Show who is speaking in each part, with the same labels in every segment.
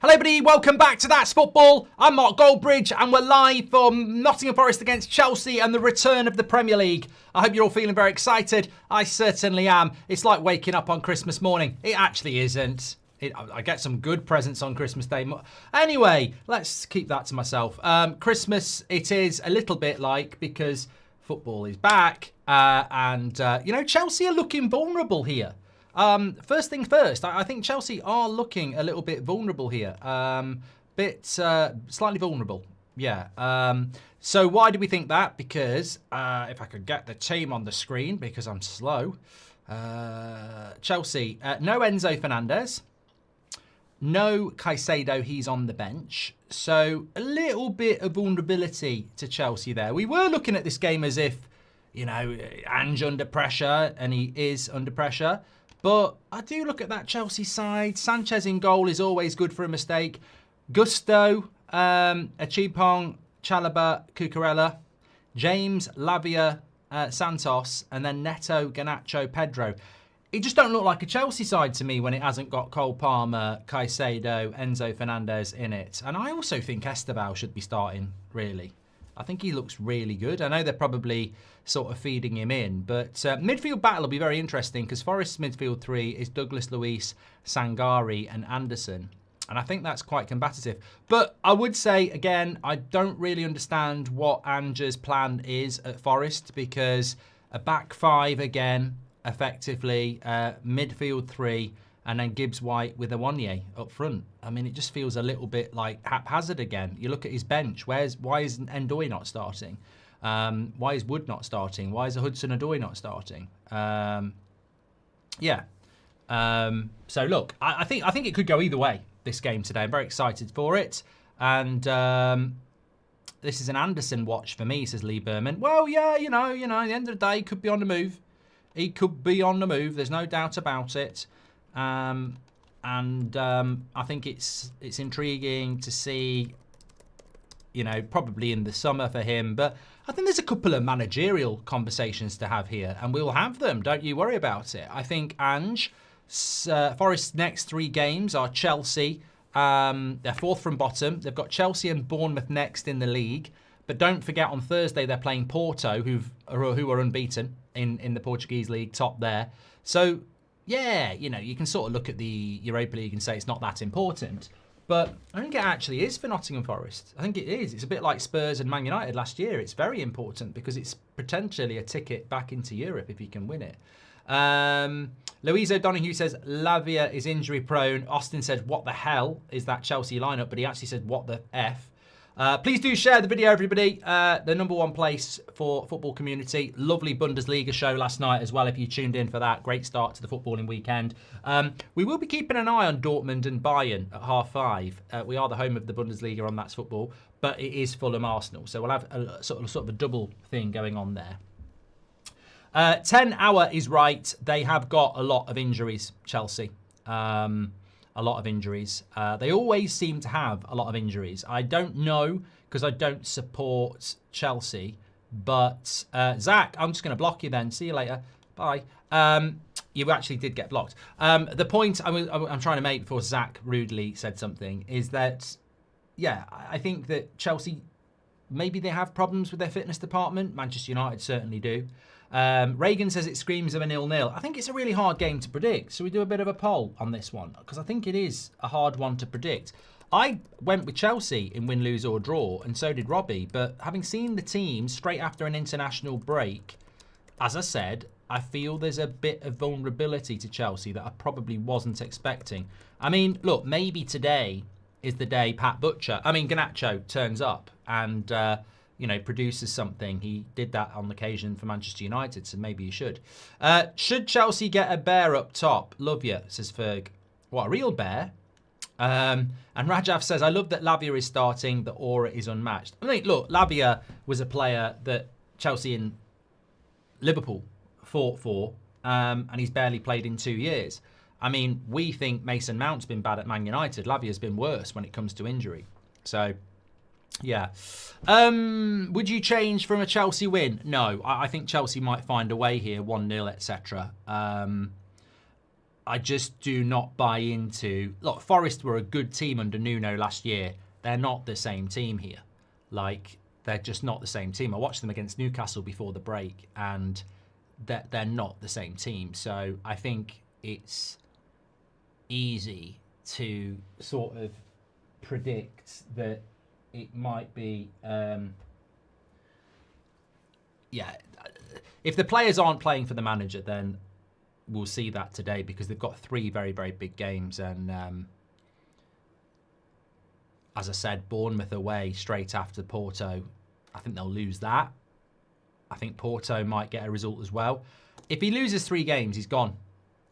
Speaker 1: Hello everybody, welcome back to That's Football. I'm Mark Goldbridge and we're live from Nottingham Forest against Chelsea and the return of the Premier League. I hope you're all feeling very excited. I certainly am. It's like waking up on Christmas morning. It actually isn't. I get some good presents on Christmas Day. Anyway, let's keep that to myself. Christmas, it is a little bit like because football is back and Chelsea are looking vulnerable here. First thing first, I think Chelsea are looking a little bit vulnerable here. Slightly vulnerable. Yeah. So why do we think that? Because if I could get the team on the screen, because I'm slow. Chelsea, no Enzo Fernandez. No Caicedo, he's on the bench. So a little bit of vulnerability to Chelsea there. We were looking at this game as if, Ange under pressure, and he is under pressure. But I do look at that Chelsea side. Sanchez in goal is always good for a mistake. Gusto, Achipong, Chalobah, Cucurella, James, Lavia, Santos, and then Neto, Garnacho, Pedro. It just don't look like a Chelsea side to me when it hasn't got Cole Palmer, Caicedo, Enzo Fernandez in it. And I also think Esteban should be starting, really. I think he looks really good. I know they're probably sort of feeding him in, but midfield battle will be very interesting because Forest's midfield three is Douglas Luiz, Sangare and Anderson. And I think that's quite combative. But I would say, again, I don't really understand what Ange's plan is at Forest because a back five again, effectively, midfield three, and then Gibbs-White with Awoniyi up front. I mean, it just feels a little bit like haphazard again. You look at his bench. Why is Ndoye not starting? Why is Wood not starting? Why is Hudson-Odoi not starting? So look, I think it could go either way, this game today. I'm very excited for it. And this is an Anderson watch for me, says Lee Berman. Well, yeah, at the end of the day, he could be on the move. He could be on the move. There's no doubt about it. I think it's intriguing to see, probably in the summer for him. But I think there's a couple of managerial conversations to have here, and we'll have them. Don't you worry about it. I think Ange, Forest's next three games are Chelsea. They're fourth from bottom. They've got Chelsea and Bournemouth next in the league. But don't forget on Thursday they're playing Porto, who are unbeaten in the Portuguese league, top there. So yeah, you can sort of look at the Europa League and say it's not that important. But I think it actually is for Nottingham Forest. I think it is. It's a bit like Spurs and Man United last year. It's very important because it's potentially a ticket back into Europe if you can win it. Louise O'Donoghue says Lavia is injury prone. Austin says, what the hell is that Chelsea lineup? But he actually said, what the F? Please do share the video, everybody. The #1 place for football community. Lovely Bundesliga show last night as well, if you tuned in for that. Great start to the footballing weekend. We will be keeping an eye on Dortmund and Bayern at 5:30. We are the home of the Bundesliga on That's Football, but it is Fulham Arsenal. So we'll have a sort of a double thing going on there. 10 hour is right. They have got a lot of injuries, Chelsea. A lot of injuries. They always seem to have a lot of injuries. I don't know because I don't support Chelsea. But Zach, I'm just going to block you then. See you later. Bye. You actually did get blocked. The point I'm trying to make before Zach rudely said something is that, yeah, I think that Chelsea, maybe they have problems with their fitness department. Manchester United certainly do. Reagan says it screams of a 0-0. I think it's a really hard game to predict. So we do a bit of a poll on this one because I think it is a hard one to predict. I went with Chelsea in win, lose or draw, and so did Robbie. But having seen the team straight after an international break, as I said, I feel there's a bit of vulnerability to Chelsea that I probably wasn't expecting. I mean, look, maybe today is the day Garnacho turns up and produces something. He did that on occasion for Manchester United, so maybe he should. Should Chelsea get a bear up top? Love you, says Ferg. What, a real bear? And Rajaf says, I love that Lavia is starting. The aura is unmatched. I mean, look, Lavia was a player that Chelsea and Liverpool fought for, and he's barely played in 2 years. I mean, we think Mason Mount's been bad at Man United. Lavia's been worse when it comes to injury. So, yeah. Would you change from a Chelsea win? No. I think Chelsea might find a way here, 1-0, etc. I just do not buy into... Look, Forest were a good team under Nuno last year. They're not the same team here. Like, they're just not the same team. I watched them against Newcastle before the break, and they're not the same team. So I think it's easy to sort of predict that it might be... if the players aren't playing for the manager, then we'll see that today, because they've got 3 very, very big games. And as I said, Bournemouth away straight after Porto. I think they'll lose that. I think Porto might get a result as well. If he loses 3 games, he's gone,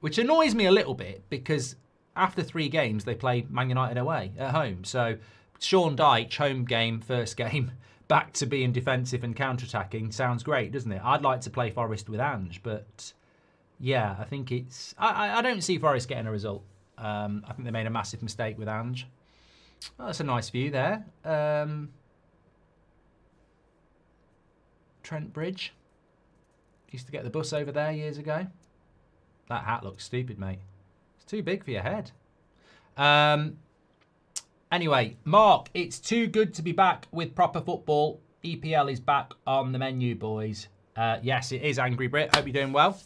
Speaker 1: which annoys me a little bit, because after 3 games, they play Man United away at home. So Sean Dyche, home game, first game, back to being defensive and counter-attacking. Sounds great, doesn't it? I'd like to play Forest with Ange, but yeah, I think it's... I don't see Forest getting a result. I think they made a massive mistake with Ange. Oh, that's a nice view there. Trent Bridge. Used to get the bus over there years ago. That hat looks stupid, mate. It's too big for your head. Anyway, Mark, it's too good to be back with proper football. EPL is back on the menu, boys. Yes, it is, Angry Brit. Hope you're doing well.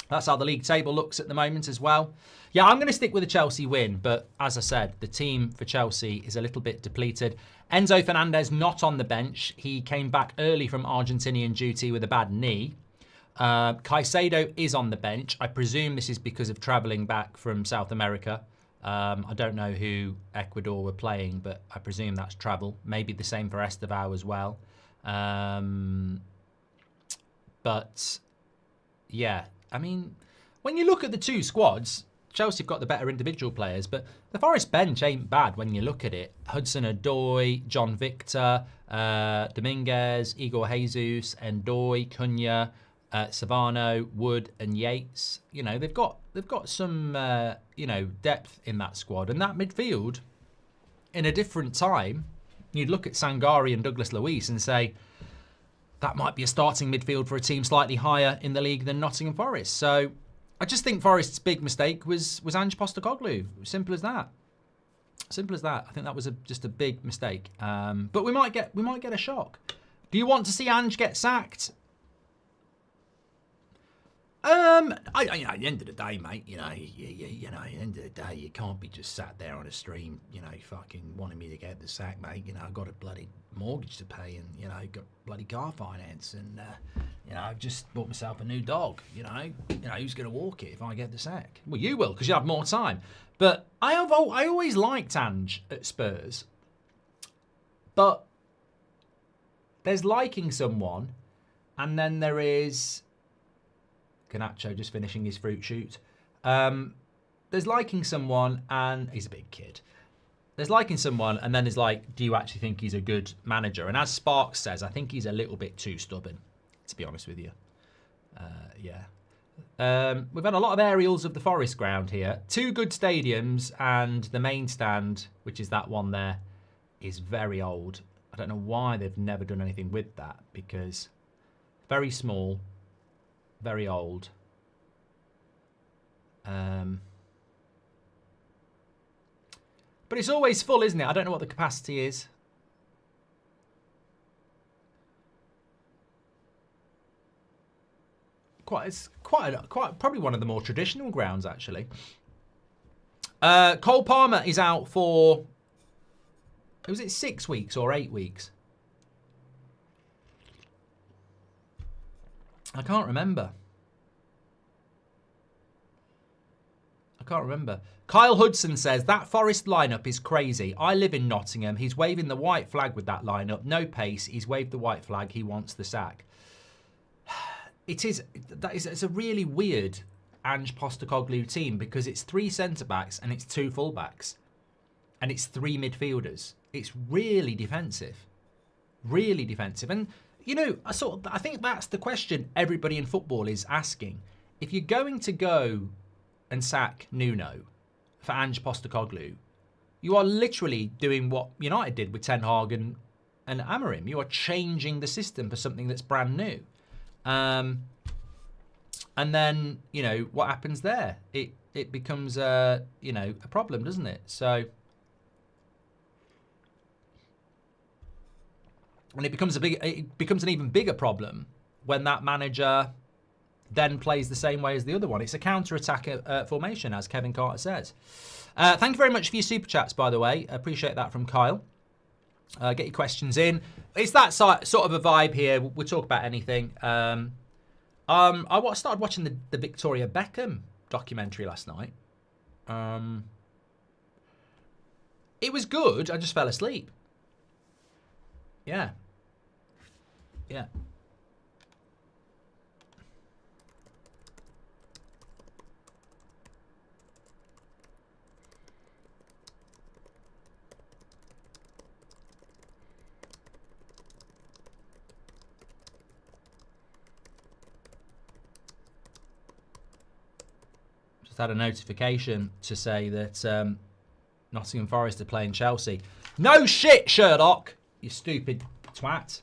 Speaker 1: That's how the league table looks at the moment as well. Yeah, I'm going to stick with a Chelsea win, but as I said, the team for Chelsea is a little bit depleted. Enzo Fernandez not on the bench. He came back early from Argentinian duty with a bad knee. Caicedo is on the bench. I presume this is because of travelling back from South America. I don't know who Ecuador were playing, but I presume that's travel. Maybe the same for Estevao as well. But yeah, I mean, when you look at the 2 squads, Chelsea have got the better individual players, but the Forest bench ain't bad when you look at it. Hudson-Odoi, John Victor, Dominguez, Igor Jesus, Ndoye, Cunha, Savano, Wood, and Yates. You know, they've got some depth in that squad, and that midfield, in a different time, you'd look at Sangare and Douglas Luiz and say that might be a starting midfield for a team slightly higher in the league than Nottingham Forest. So I just think Forest's big mistake was Ange Postecoglou. Simple as that. Simple as that. I think that was just a big mistake. But we might get a shock. Do you want to see Ange get sacked? At the end of the day, mate, at the end of the day, you can't be just sat there on a stream, fucking wanting me to get the sack, mate. I've got a bloody mortgage to pay, and got bloody car finance, and I've just bought myself a new dog. Who's going to walk it if I get the sack? Well, you will, because you have more time. But I always liked Ange at Spurs, but there's liking someone, and then there is Garnacho just finishing his fruit shoot. There's liking someone, and he's a big kid. There's liking someone, and then there's like, do you actually think he's a good manager? And as Sparks says, I think he's a little bit too stubborn, to be honest with you. Yeah. We've had a lot of aerials of the Forest ground here. 2 good stadiums, and the main stand, which is that one there, is very old. I don't know why they've never done anything with that, because very small, very old. But it's always full, isn't it? I don't know what the capacity is. It's quite probably one of the more traditional grounds, actually. Cole Palmer is out for, was it 6 weeks or 8 weeks? I can't remember. Kyle Hudson says, that Forest lineup is crazy. I live in Nottingham. He's waving the white flag with that lineup. No pace. He's waved the white flag. He wants the sack. It's a really weird Ange Postecoglou team, because it's 3 centre-backs and it's 2 full-backs. And it's 3 midfielders. It's really defensive. Really defensive. And I think that's the question everybody in football is asking. If you're going to go and sack Nuno for Ange Postecoglou, you are literally doing what United did with Ten Hag and Amorim. You are changing the system for something that's brand new. And then, what happens there? it becomes a problem, doesn't it? So, and it becomes an even bigger problem when that manager then plays the same way as the other one. It's a counter-attack formation, as Kevin Carter says. Thank you very much for your super chats, by the way. I appreciate that from Kyle. Get your questions in. It's that sort of a vibe here. We'll talk about anything. I started watching the Victoria Beckham documentary last night. It was good. I just fell asleep. Yeah. Had a notification to say that Nottingham Forest are playing Chelsea. No shit, Sherlock, you stupid twat.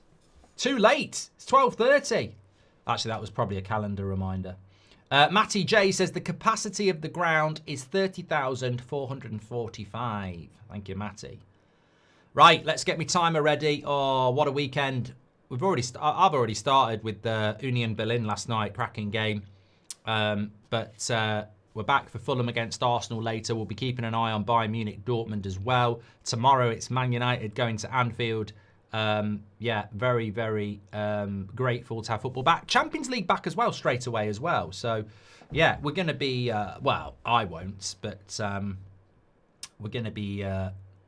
Speaker 1: Too late. It's 12:30. Actually, that was probably a calendar reminder. Matty J says the capacity of the ground is 30,445. Thank you, Matty. Right, let's get me timer ready. Oh, what a weekend. I've already started with Union Berlin last night. Cracking game. But we're back for Fulham against Arsenal later. We'll be keeping an eye on Bayern Munich, Dortmund as well. Tomorrow it's Man United going to Anfield. Very, very grateful to have football back. Champions League back as well, straight away as well. So, yeah, we're going to be, well, I won't, but we're going to be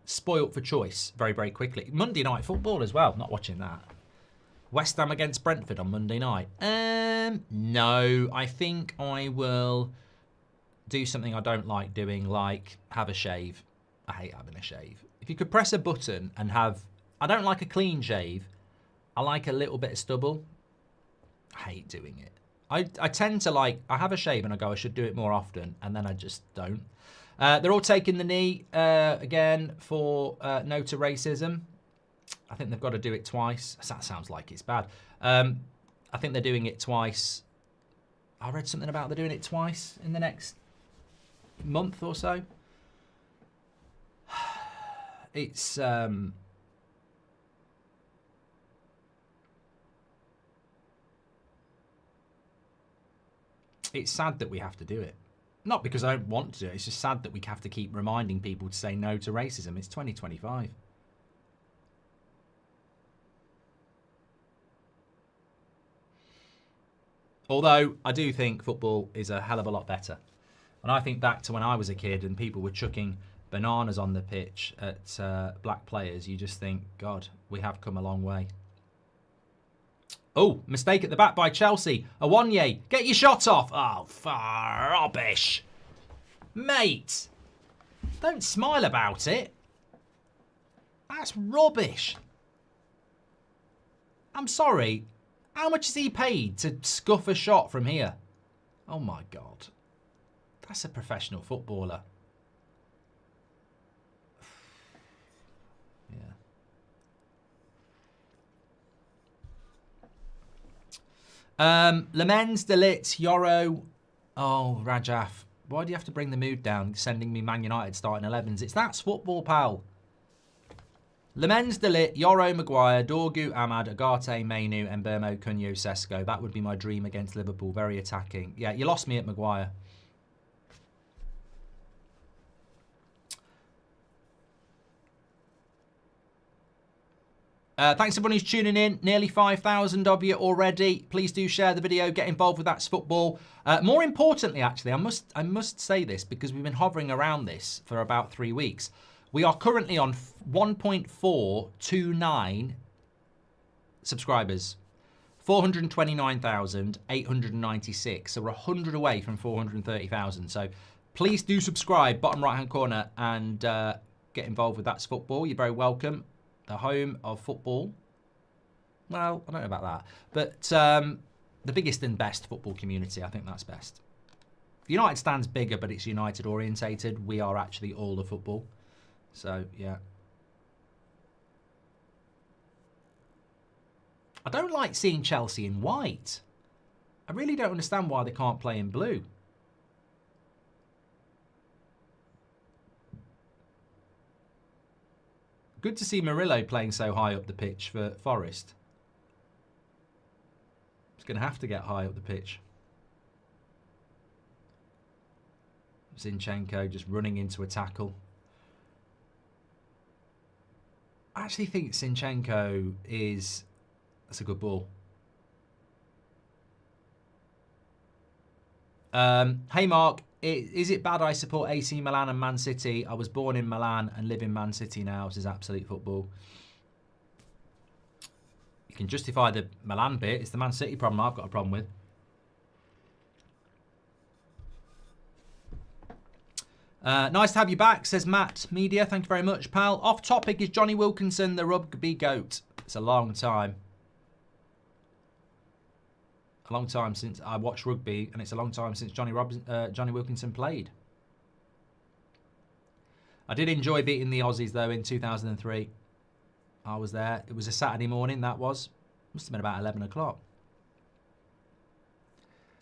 Speaker 1: spoilt for choice very, very quickly. Monday night football as well. Not watching that. West Ham against Brentford on Monday night. No, I think I will do something I don't like doing, like have a shave. I hate having a shave. If you could press a button and have... I don't like a clean shave. I like a little bit of stubble. I hate doing it. I tend to I have a shave and I go, I should do it more often, and then I just don't. They're all taking the knee again for no to racism. I think they've got to do it twice. That sounds like it's bad. I think they're doing it twice. I read something about they're doing it twice in the next month or so. It's sad that we have to do it. Not because I don't want to do it. It's just sad that we have to keep reminding people to say no to racism. It's 2025. Although I do think football is a hell of a lot better. And I think back to when I was a kid and people were chucking bananas on the pitch at black players. You just think, God, we have come a long way. Oh, mistake at the back by Chelsea. Awonye, get your shot off. Oh, rubbish. Mate, don't smile about it. That's rubbish. I'm sorry. How much is he paid to scuff a shot from here? Oh, my God. That's a professional footballer. Lamens, Delit, Yoro. Oh, Rajaf. Why do you have to bring the mood down, sending me Man United starting 11s? That's football, pal. Lamens, Delit, Yoro, Maguire, Dorgu, Ahmad, Agate, Mainu, Mbermo, Cunyo, Sesko. That would be my dream against Liverpool. Very attacking. Yeah, you lost me at Maguire. Thanks everyone who's tuning in. Nearly 5,000 of you already. Please do share the video. Get involved with That's Football. More importantly, actually, I must say this because we've been hovering around this for about 3 weeks. We are currently on 1.429 subscribers. 429,896. So we're 100 away from 430,000. So please do subscribe, bottom right-hand corner, and get involved with That's Football. You're very welcome. The home of football. Well, I don't know about that. But the biggest and best football community. I think that's best. United stands bigger, but it's United orientated. We are actually all the football. So, yeah. I don't like seeing Chelsea in white. I really don't understand why they can't play in blue. good to see Murillo playing so high up the pitch for Forest. He's going to have to get high up the pitch. Zinchenko just running into a tackle. I actually think Zinchenko is... That's a good ball. Hey Mark, is it bad I support AC Milan and Man City? I was born in Milan and live in Man City now. This is absolute football. You can justify the Milan bit. It's the Man City problem I've got a problem with. Nice to have you back, says Matt Media. Thank you very much, pal. Off topic, is Johnny Wilkinson the rugby goat? It's a long time. A long time since I watched rugby, and it's a long time since Johnny Wilkinson played. I did enjoy beating the Aussies, though, in 2003. I was there. It was a Saturday morning, that was. Must have been about 11 o'clock.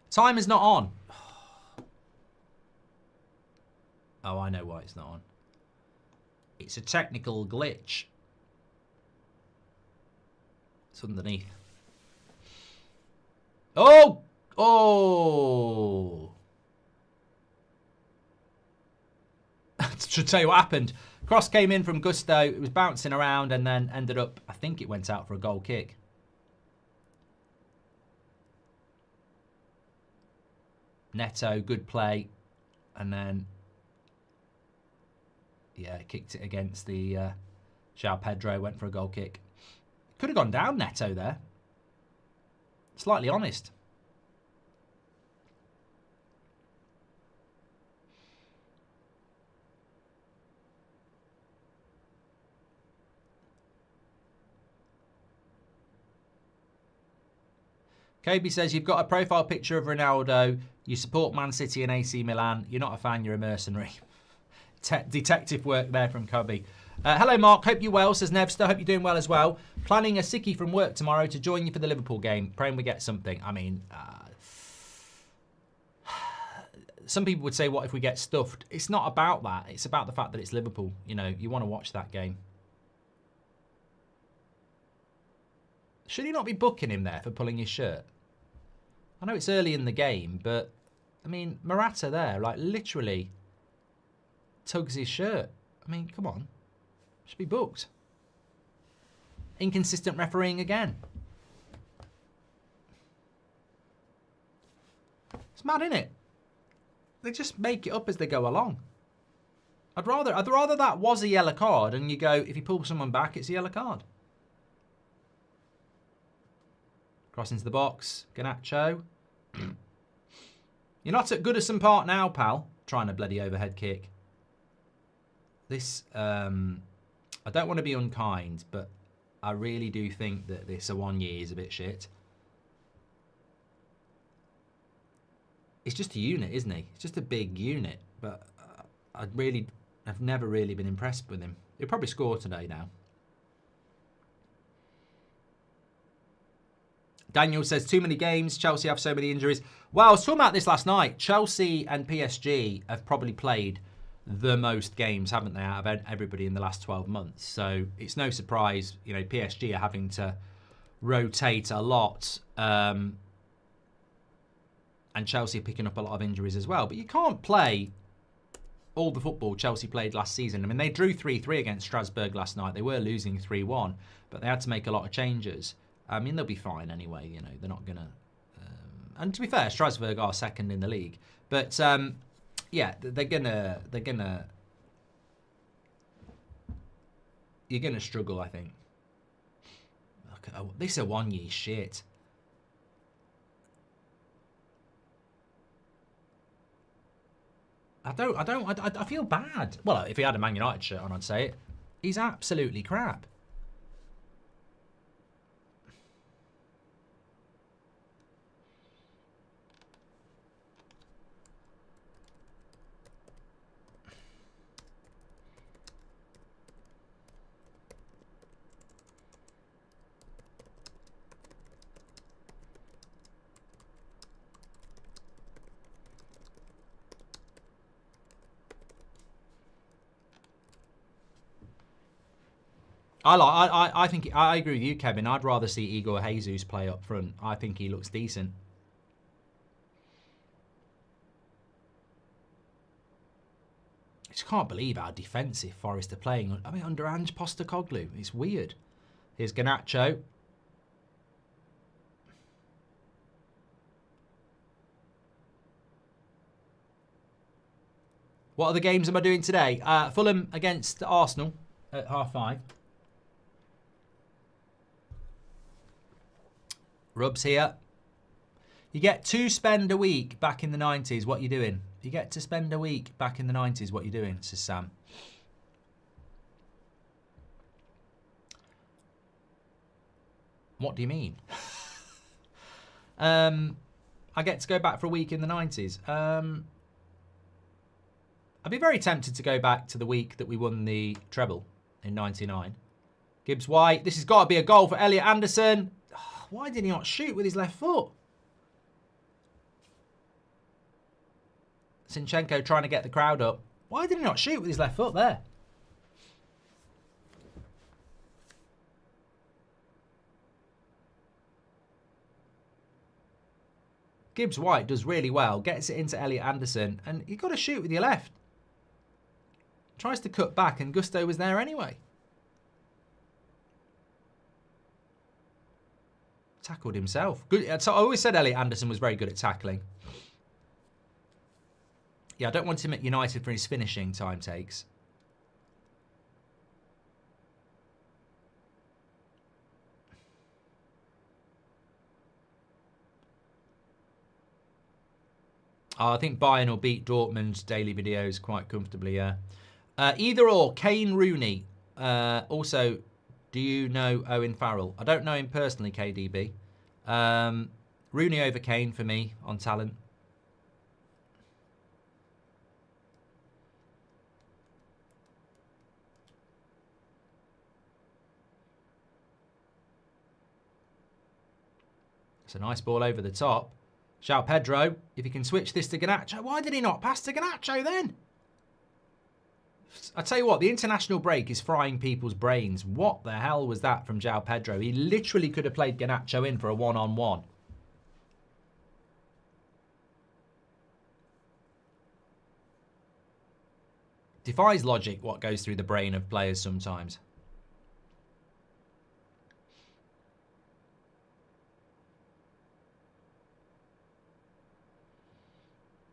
Speaker 1: Time is not on. Oh, I know why it's not on. It's a technical glitch. It's underneath. Oh! Oh! Should tell you what happened. Cross came in from Gusto. It was bouncing around and then ended up, I think it went out for a goal kick. Neto, good play. And then, yeah, kicked it against the João Pedro, went for a goal kick. Could have gone down, Neto, there. Slightly honest. KB says, you've got a profile picture of Ronaldo. You support Man City and AC Milan. You're not a fan, you're a mercenary. Detective work there from Kobe. Hello, Mark. Hope you're well, says Nevster. Hope you're doing well as well. Planning a sickie from work tomorrow to join you for the Liverpool game. Praying we get something. I mean, some people would say, what if we get stuffed? It's not about that. It's about the fact that it's Liverpool. You know, you want to watch that game. Should he not be booking him there for pulling his shirt? I know it's early in the game, but, I mean, Morata there, like, literally tugs his shirt. I mean, come on. Should be booked. Inconsistent refereeing again. It's mad, isn't it? They just make it up as they go along. I'd rather that was a yellow card and you go, if you pull someone back, it's a yellow card. Cross into the box. Garnacho. You're not at Goodison Park now, pal. Trying a bloody overhead kick. This, I don't want to be unkind, but I really do think that this Awoniyi is a bit shit. It's just a unit, isn't he? It's just a big unit, but I've never really been impressed with him. He'll probably score today now. Daniel says, too many games. Chelsea have so many injuries. Well, I was talking about this last night. Chelsea and PSG have probably played the most games, haven't they, out of everybody in the last 12 months. So it's no surprise, you know, PSG are having to rotate a lot. And Chelsea are picking up a lot of injuries as well. But you can't play all the football Chelsea played last season. I mean, they drew 3-3 against Strasbourg last night. They were losing 3-1, but they had to make a lot of changes. I mean, they'll be fine anyway. You know, they're not going to... and to be fair, Strasbourg are second in the league. But, yeah, they're gonna... You're going to struggle, I think. Look, this Awoniyi shit. I feel bad. Well, if he had a Man United shirt on, I'd say it. He's absolutely crap. I think I agree with you, Kevin. I'd rather see Igor Jesus play up front. I think he looks decent. I just can't believe how defensive Forest are playing. I mean, under Ange Postecoglou, it's weird. Here's Garnacho. What other games am I doing today? Fulham against Arsenal at 5:30. Rubs here. You get to spend a week back in the 90s. What you doing? You get to spend a week back in the 90s. What you doing? Says Sam. What do you mean? I get to go back for a week in the 90s. I'd be very tempted to go back to the week that we won the treble in 99. Gibbs White. This has got to be a goal for Elliot Anderson. Why did he not shoot with his left foot? Zinchenko trying to get the crowd up. Why did he not shoot with his left foot there? Gibbs White does really well. Gets it into Elliot Anderson. And you've got to shoot with your left. Tries to cut back and Gusto was there anyway. Tackled himself. Good. So I always said Elliot Anderson was very good at tackling. Yeah, I don't want him at United for his finishing time takes. I think Bayern will beat Dortmund's daily videos quite comfortably, yeah. Either or, Kane Rooney. Also, do you know Owen Farrell? I don't know him personally, KDB. Rooney over Kane for me on talent. It's a nice ball over the top. João Pedro, if he can switch this to Garnacho. Why did he not pass to Garnacho then? I tell you what, the international break is frying people's brains. What the hell was that from João Pedro? He literally could have played Garnacho in for a one-on-one. Defies logic what goes through the brain of players sometimes.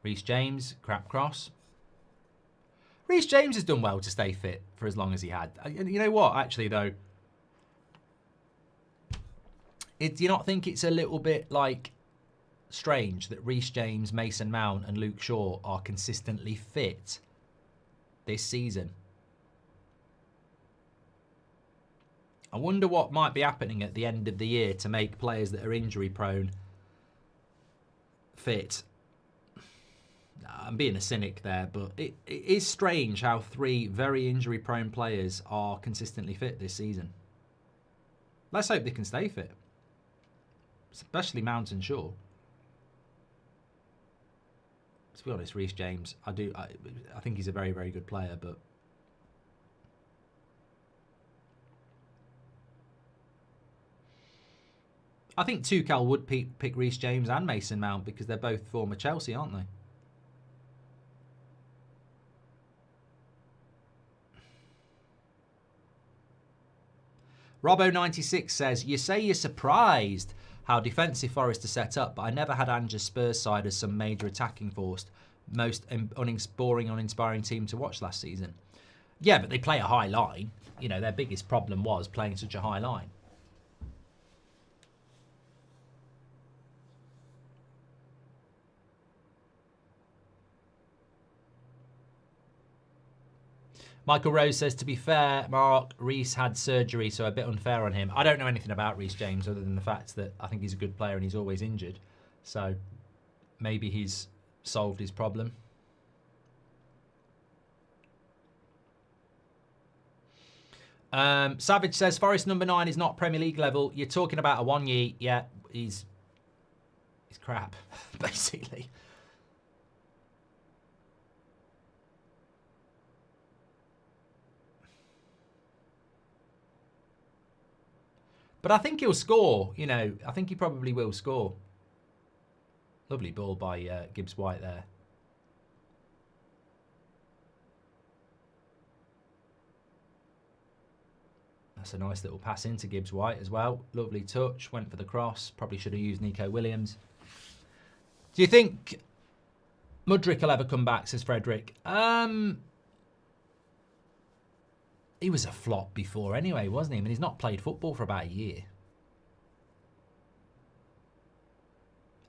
Speaker 1: Reece James, crap cross. Reece James has done well to stay fit for as long as he had. You know what, actually, though? Do you not think it's a little bit, like, strange that Reece James, Mason Mount and Luke Shaw are consistently fit this season? I wonder what might be happening at the end of the year to make players that are injury-prone fit. I'm being a cynic there, but it is strange how 3 very injury-prone players are consistently fit this season. Let's hope they can stay fit, especially Mount and Shaw. To be honest, Reece James, I think he's a very, very good player, but I think Tuchel would pick Reece James and Mason Mount because they're both former Chelsea, aren't they? Robbo96 says, you say you're surprised how defensive Forest are set up, but I never had Ange's Spurs side as some major attacking force. Most boring, uninspiring team to watch last season. Yeah, but they play a high line. You know, their biggest problem was playing such a high line. Michael Rose says, to be fair, Mark, Reece had surgery, so a bit unfair on him. I don't know anything about Reece James other than the fact that I think he's a good player and he's always injured. So maybe he's solved his problem. Savage says, Forest number 9 is not Premier League level. You're talking about a Wanye. Yeah, he's crap, basically. But I think he'll score, you know. I think he probably will score. Lovely ball by Gibbs-White there. That's a nice little pass into Gibbs-White as well. Lovely touch. Went for the cross. Probably should have used Nico Williams. Do you think Mudryk will ever come back, says Frederick? He was a flop before anyway, wasn't he? I mean, he's not played football for about a year.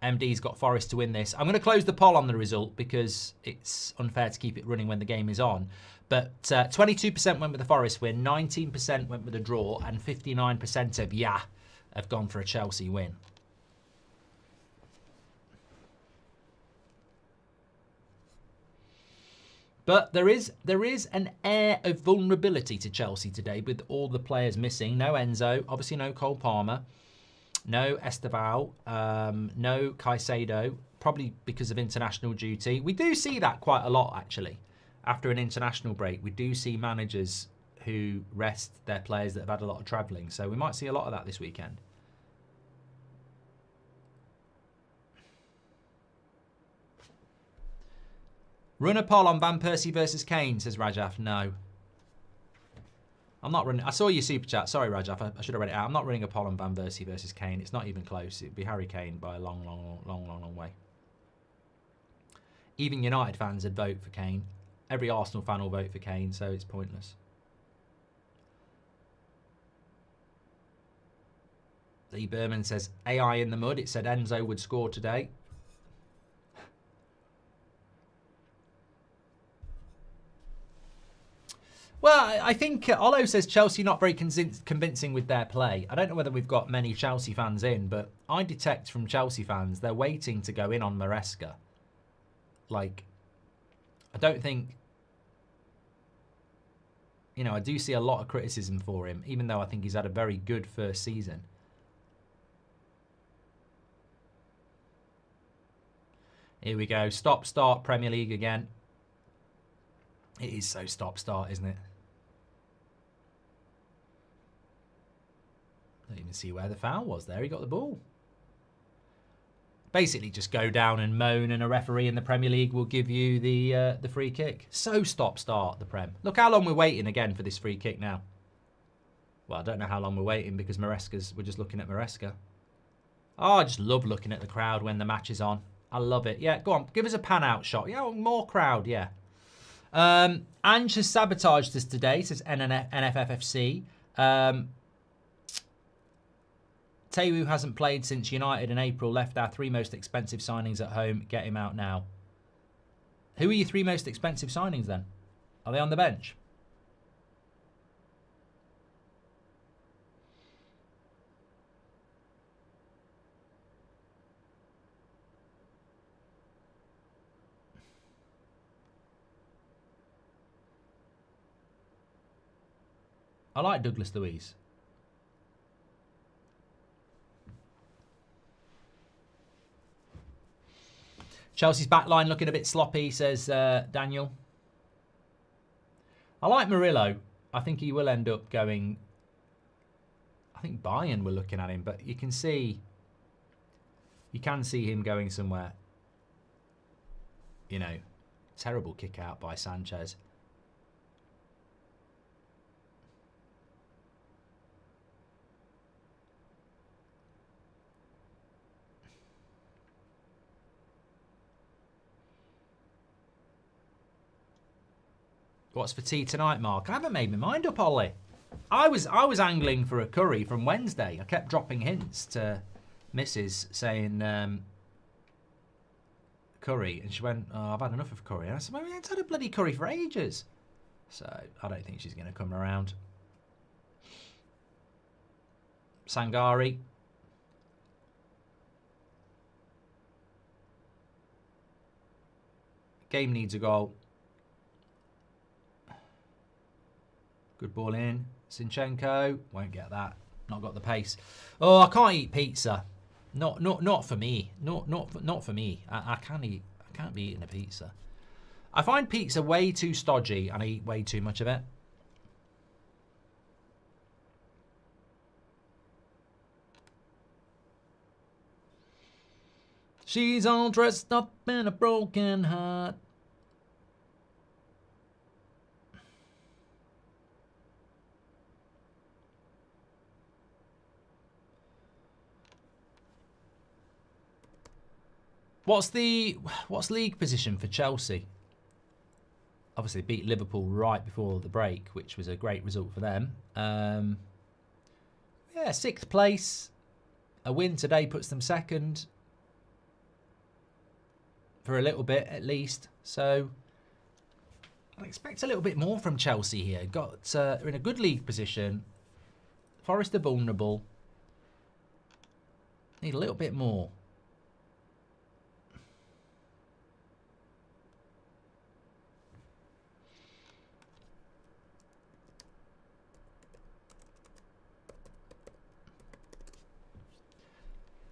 Speaker 1: MD's got Forest to win this. I'm going to close the poll on the result because it's unfair to keep it running when the game is on. But 22% went with the Forest win, 19% went with a draw, and 59% of have gone for a Chelsea win. But there is an air of vulnerability to Chelsea today with all the players missing. No Enzo, obviously no Cole Palmer, no Esteval, no Caicedo, probably because of international duty. We do see that quite a lot, actually. After an international break, we do see managers who rest their players that have had a lot of travelling. So we might see a lot of that this weekend. Run a poll on Van Persie versus Kane, says Rajaf. No. I'm not running. I saw your super chat. Sorry, Rajaf. I should have read it out. I'm not running a poll on Van Persie versus Kane. It's not even close. It'd be Harry Kane by a long way. Even United fans would vote for Kane. Every Arsenal fan will vote for Kane, so it's pointless. Lee Berman says, AI in the mud. It said Enzo would score today. Well, I think Olo says Chelsea not very convincing with their play. I don't know whether we've got many Chelsea fans in, but I detect from Chelsea fans they're waiting to go in on Maresca. Like, I don't think... You know, I do see a lot of criticism for him, even though I think he's had a very good first season. Here we go. Stop-start Premier League again. It is so stop-start, isn't it? Don't even see where the foul was there. He got the ball. Basically, just go down and moan, and a referee in the Premier League will give you the free kick. So stop-start, the Prem. Look how long we're waiting again for this free kick now. Well, I don't know how long we're waiting because we're just looking at Maresca. Oh, I just love looking at the crowd when the match is on. I love it. Yeah, go on. Give us a pan-out shot. Yeah, more crowd, yeah. Ange has sabotaged us today, says NFFFC. Tewu hasn't played since United in April, left our three most expensive signings at home. Get him out now. Who are your three most expensive signings then? Are they on the bench? I like Douglas Luiz. Chelsea's back line looking a bit sloppy, says Daniel. I like Murillo. I think he will end up going... I think Bayern were looking at him, but you can see... You can see him going somewhere. You know, terrible kick out by Sanchez. What's for tea tonight, Mark? I haven't made my mind up, Ollie. I was angling for a curry from Wednesday. I kept dropping hints to Mrs. saying curry, and she went, "Oh, I've had enough of curry." And I said, "Well, I haven't had a bloody curry for ages." So I don't think she's going to come around. Sangari. Game needs a goal. Good ball in. Zinchenko. Won't get that. Not got the pace. Oh, I can't eat pizza. Not for me. Not for me. I can't be eating a pizza. I find pizza way too stodgy and I eat way too much of it. She's all dressed up in a broken heart. What's league position for Chelsea? Obviously beat Liverpool right before the break, which was a great result for them. Yeah, 6th place. A win today puts them 2nd. For a little bit, at least. So, I expect a little bit more from Chelsea here. They're in a good league position. Forest are vulnerable. Need a little bit more.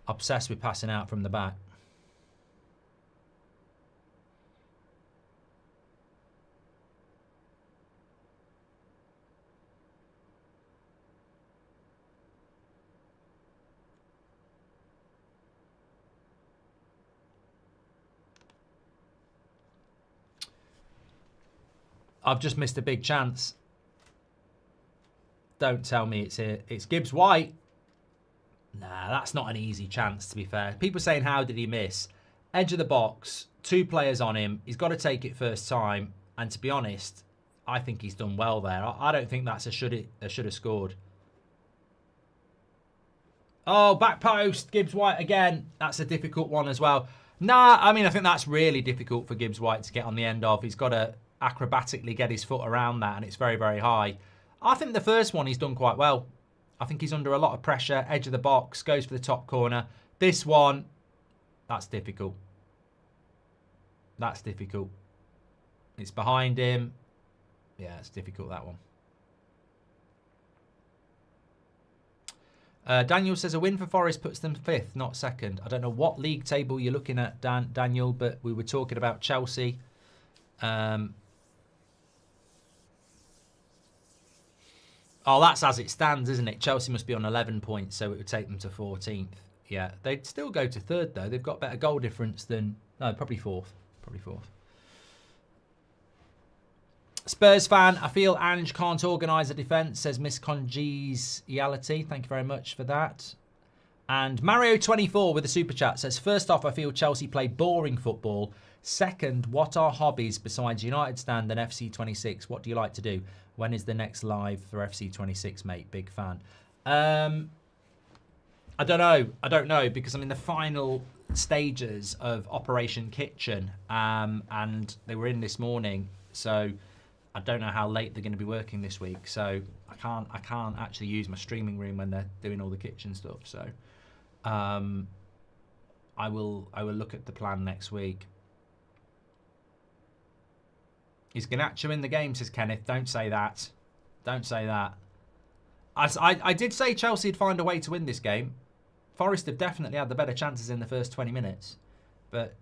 Speaker 1: Obsessed with passing out from the back. I've just missed a big chance. Don't tell me it's here. It's Gibbs White. Nah, that's not an easy chance, to be fair. People saying, how did he miss? Edge of the box, 2 players on him. He's got to take it first time. And to be honest, I think he's done well there. I don't think that's a should have scored. Oh, back post. Gibbs White again. That's a difficult one as well. Nah, I mean, I think that's really difficult for Gibbs White to get on the end of. He's got to acrobatically get his foot around that, and it's very, very high. I think the first one he's done quite well. I think he's under a lot of pressure. Edge of the box, goes for the top corner. This one, that's difficult. That's difficult. It's behind him. Yeah, it's difficult, that one. Daniel says a win for Forest puts them 5th, not 2nd. I don't know what league table you're looking at, Daniel, but we were talking about Chelsea. Oh, that's as it stands, isn't it? Chelsea must be on 11 points, so it would take them to 14th. Yeah, they'd still go to 3rd, though. They've got better goal difference than... No, probably 4th. Probably 4th. Spurs fan, I feel Ange can't organise a defence, says Miss Congeniality. Thank you very much for that. And Mario24 with a super chat says, first off, I feel Chelsea play boring football. Second, what are hobbies besides United Stand and FC26? What do you like to do? When is the next live for FC26, mate? Big fan. I don't know. I don't know because I'm in the final stages of Operation Kitchen, and they were in this morning, so I don't know how late they're going to be working this week. So I can't actually use my streaming room when they're doing all the kitchen stuff. So I will look at the plan next week. Is Garnacho in the game, says Kenneth. Don't say that. Don't say that. I did say Chelsea would find a way to win this game. Forest have definitely had the better chances in the first 20 minutes. But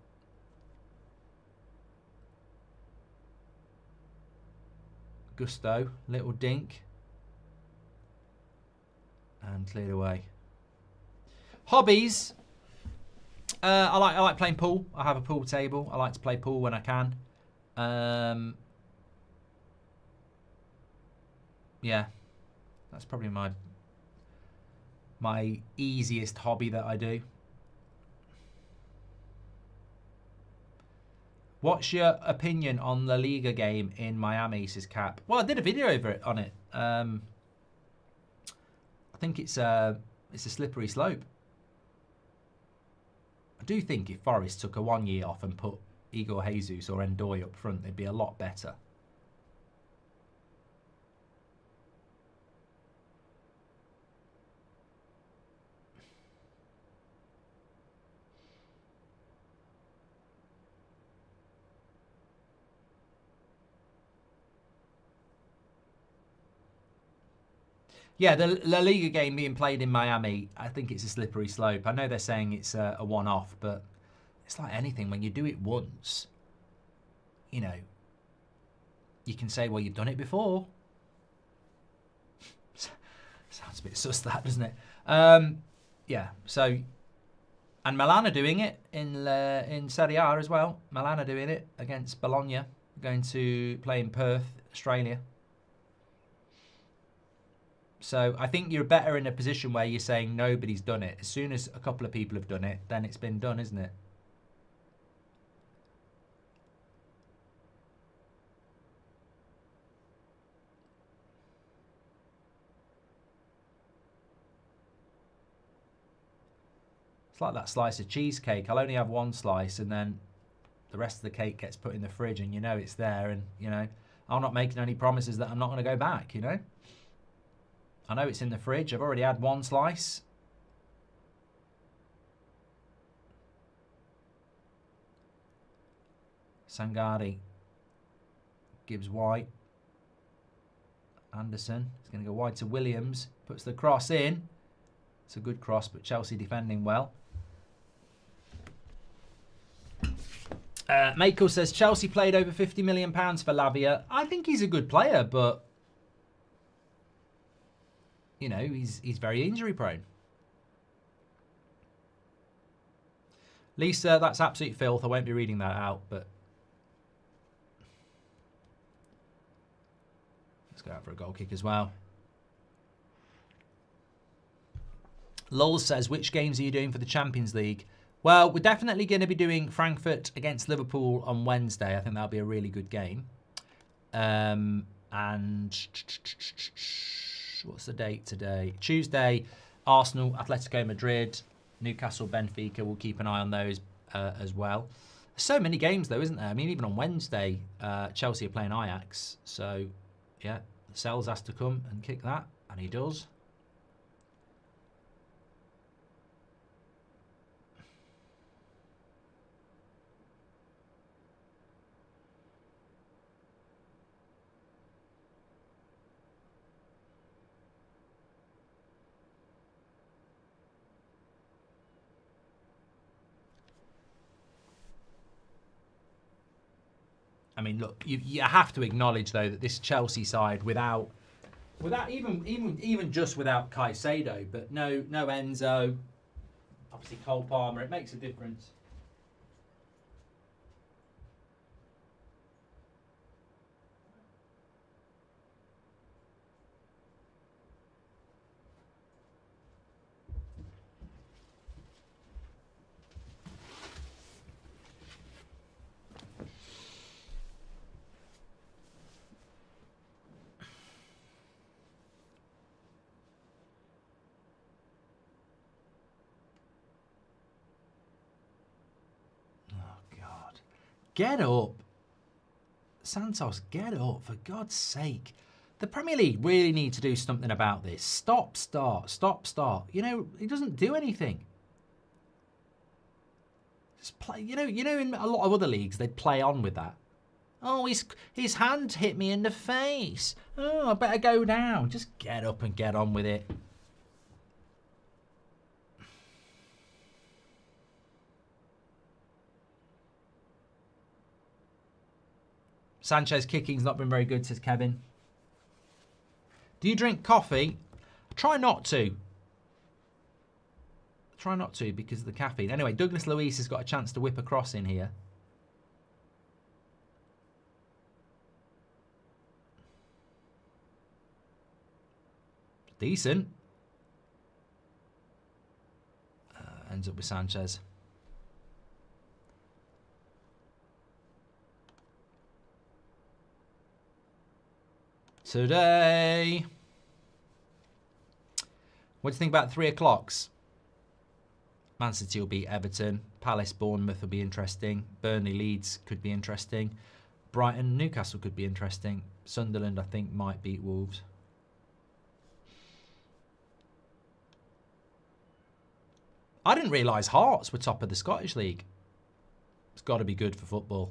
Speaker 1: Gusto, little dink. And cleared away. Hobbies. I like playing pool. I have a pool table. I like to play pool when I can. Yeah, that's probably my easiest hobby that I do. What's your opinion on the Liga game in Miami, says Cap? Well, I did a video on it. I think it's a slippery slope. I do think if Forest took a 1 year off and put Igor Jesus or Ndoye up front, they'd be a lot better. Yeah, the La Liga game being played in Miami, I think it's a slippery slope. I know they're saying it's a one-off, but it's like anything. When you do it once, you know, you can say, well, you've done it before. Sounds a bit sus, that, doesn't it? Yeah, so And Milan are doing it in Serie A as well. Milan are doing it against Bologna, going to play in Perth, Australia. So I think you're better in a position where you're saying nobody's done it. As soon as a couple of people have done it, then it's been done, isn't it? It's like that slice of cheesecake. I'll only have one slice and then the rest of the cake gets put in the fridge and you know it's there, and you know, I'm not making any promises that I'm not going to go back, you know. I know it's in the fridge. I've already had one slice. Sangari gives wide. Anderson is going to go wide to Williams. Puts the cross in. It's a good cross, but Chelsea defending well. Mako says Chelsea played over £50 million for Lavia. I think he's a good player, but you know, he's very injury prone. Lisa, that's absolute filth. I won't be reading that out, but let's go out for a goal kick as well. Lol says, which games are you doing for the Champions League? Well, we're definitely going to be doing Frankfurt against Liverpool on Wednesday. I think that'll be a really good game. And what's the date today? Tuesday, Arsenal, Atletico Madrid, Newcastle, Benfica. We'll keep an eye on those as well. So many games, though, isn't there? I mean, even on Wednesday, Chelsea are playing Ajax. So, yeah, Sells has to come and kick that, and he does. I mean, look, you have to acknowledge though that this Chelsea side, without even just without Caicedo, but no Enzo, obviously Cole Palmer, it makes a difference. Get up. Santos, get up, for God's sake. The Premier League really need to do something about this. Stop, start, stop, start. You know, he doesn't do anything. Just play. You know, in a lot of other leagues, they'd play on with that. Oh, his hand hit me in the face. Oh, I better go down. Just get up and get on with it. Sanchez kicking's not been very good, says Kevin. Do you drink coffee? Try not to. Try not to because of the caffeine. Anyway, Douglas Luiz has got a chance to whip a cross in here. Decent. Ends up with Sanchez. Today. What do you think about 3 o'clocks? Man City will beat Everton. Palace, Bournemouth will be interesting. Burnley, Leeds could be interesting. Brighton, Newcastle could be interesting. Sunderland, I think, might beat Wolves. I didn't realise Hearts were top of the Scottish League. It's got to be good for football.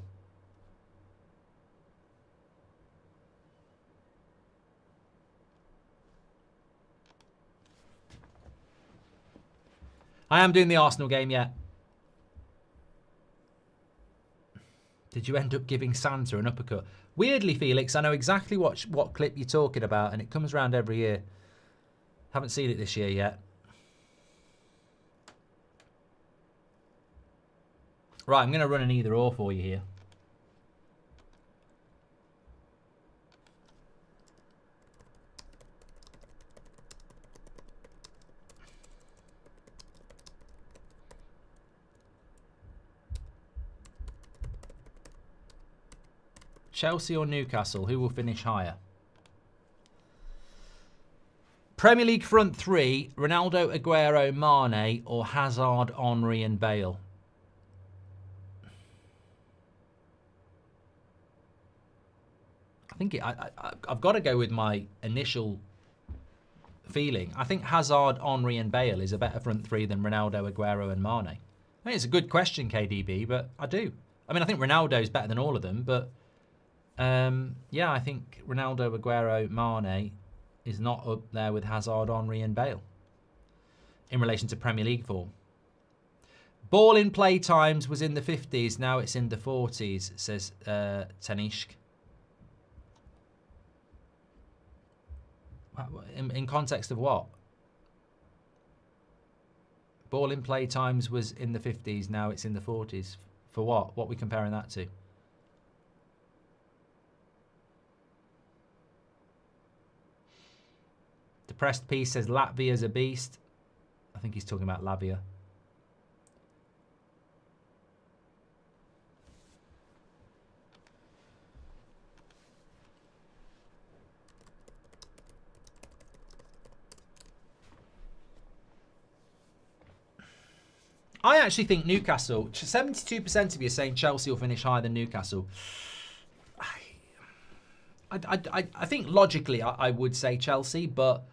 Speaker 1: I am doing the Arsenal game, yeah. Did you end up giving Santa an uppercut? Weirdly, Felix, I know exactly what clip you're talking about, and it comes around every year. Haven't seen it this year yet. Right, I'm going to run an either or for you here. Chelsea or Newcastle, who will finish higher? Premier League front three, Ronaldo, Aguero, Mane, or Hazard, Henry and Bale? I think I've got to go with my initial feeling. I think Hazard, Henry and Bale is a better front three than Ronaldo, Aguero and Mane. I think it's a good question, KDB, but I do. I mean, I think Ronaldo's better than all of them, but yeah, I think Ronaldo, Aguero, Mane is not up there with Hazard, Henry and Bale in relation to Premier League form. Ball in play times was in the 50s, now it's in the 40s, says Tanishk. In context of what? Ball in play times was in the 50s, now it's in the 40s. For what? What are we comparing that to? Depressed Piece says Latvia's a beast. I think he's talking about Lavia. I actually think Newcastle, 72% of you are saying Chelsea will finish higher than Newcastle. I think logically I would say Chelsea, but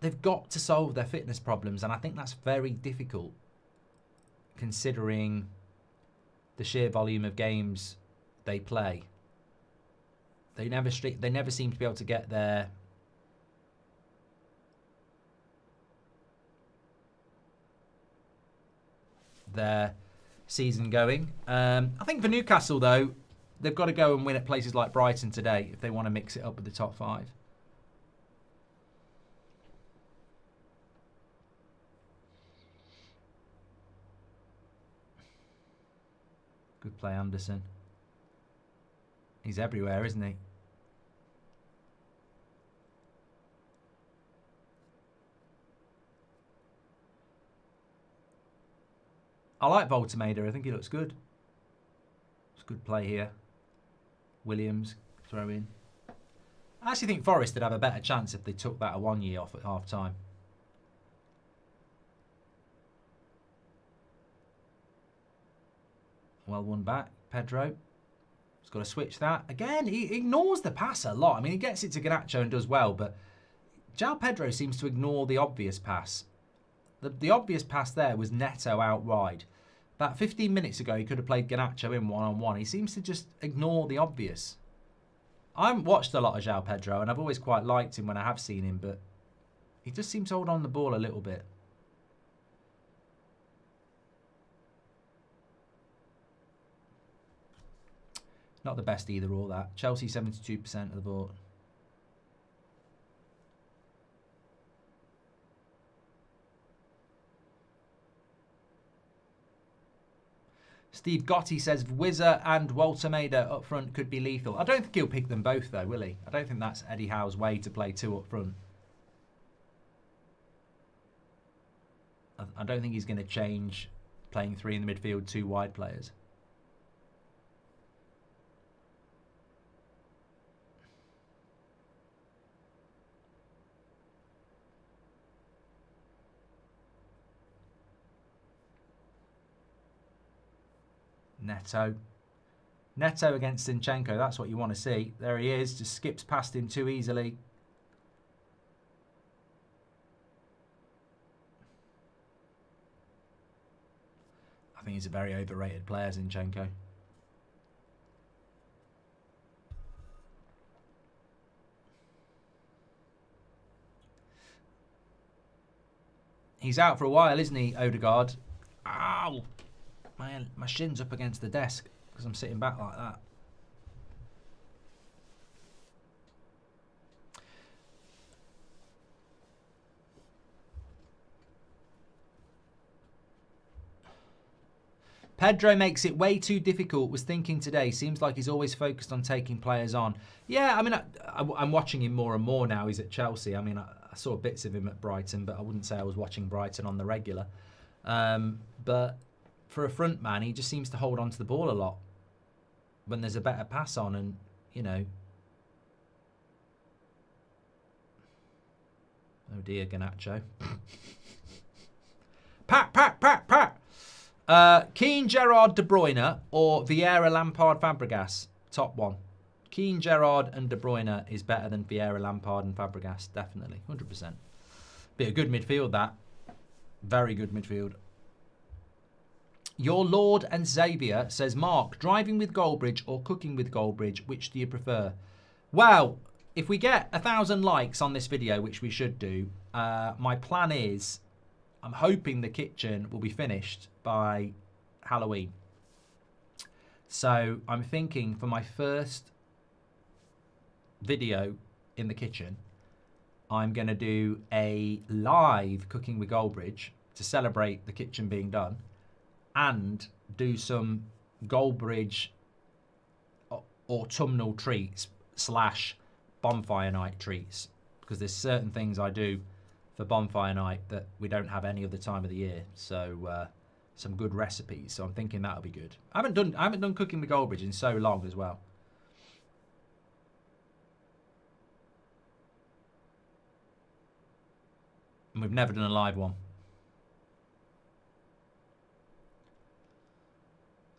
Speaker 1: they've got to solve their fitness problems, and I think that's very difficult considering the sheer volume of games they play. They never seem to be able to get their season going. I think for Newcastle, though, they've got to go and win at places like Brighton today if they want to mix it up with the top five. Good play, Anderson. He's everywhere, isn't he? I like Voltameda. I think he looks good. It's a good play here. Williams, throw in. I actually think Forest would have a better chance if they took that Awoniyi off at half time. Well won back. Pedro. He's got to switch that. Again, he ignores the pass a lot. I mean, he gets it to Garnacho and does well, but João Pedro seems to ignore the obvious pass. The obvious pass there was Neto out wide. About 15 minutes ago, he could have played Garnacho in one-on-one. He seems to just ignore the obvious. I haven't watched a lot of João Pedro, and I've always quite liked him when I have seen him, but he just seems to hold on the ball a little bit. Not the best either, all that. Chelsea 72% of the vote. Steve Gotti says Wizza and Voltameda up front could be lethal. I don't think he'll pick them both, though, will he? I don't think that's Eddie Howe's way to play two up front. I don't think he's going to change playing three in the midfield, two wide players. Neto against Zinchenko. That's what you want to see. There he is. Just skips past him too easily. I think he's a very overrated player, Zinchenko. He's out for a while, isn't he, Odegaard? Ow! My shin's up against the desk because I'm sitting back like that. Pedro makes it way too difficult. Was thinking today. Seems like he's always focused on taking players on. Yeah, I mean, I'm watching him more and more now. He's at Chelsea. I mean, I saw bits of him at Brighton, but I wouldn't say I was watching Brighton on the regular. But for a front man, he just seems to hold on to the ball a lot when there's a better pass on, and you know. Oh dear, Garnacho. Pat. Keane, Gerrard, De Bruyne, or Vieira, Lampard, Fabregas. Top one. Keane, Gerrard, and De Bruyne is better than Vieira, Lampard, and Fabregas. Definitely, 100%. Be a good midfield, that. Very good midfield. Your Lord and Xavier says, Mark, driving with Goldbridge or cooking with Goldbridge, which do you prefer? Well, if we get 1,000 likes on this video, which we should do, my plan is, I'm hoping the kitchen will be finished by Halloween. So I'm thinking for my first video in the kitchen, I'm going to do a live cooking with Goldbridge to celebrate the kitchen being done, and do some Goldbridge autumnal treats / bonfire night treats, because there's certain things I do for bonfire night that we don't have any other time of the year. So some good recipes. So I'm thinking that'll be good. I haven't done cooking with Goldbridge in so long as well. And we've never done a live one.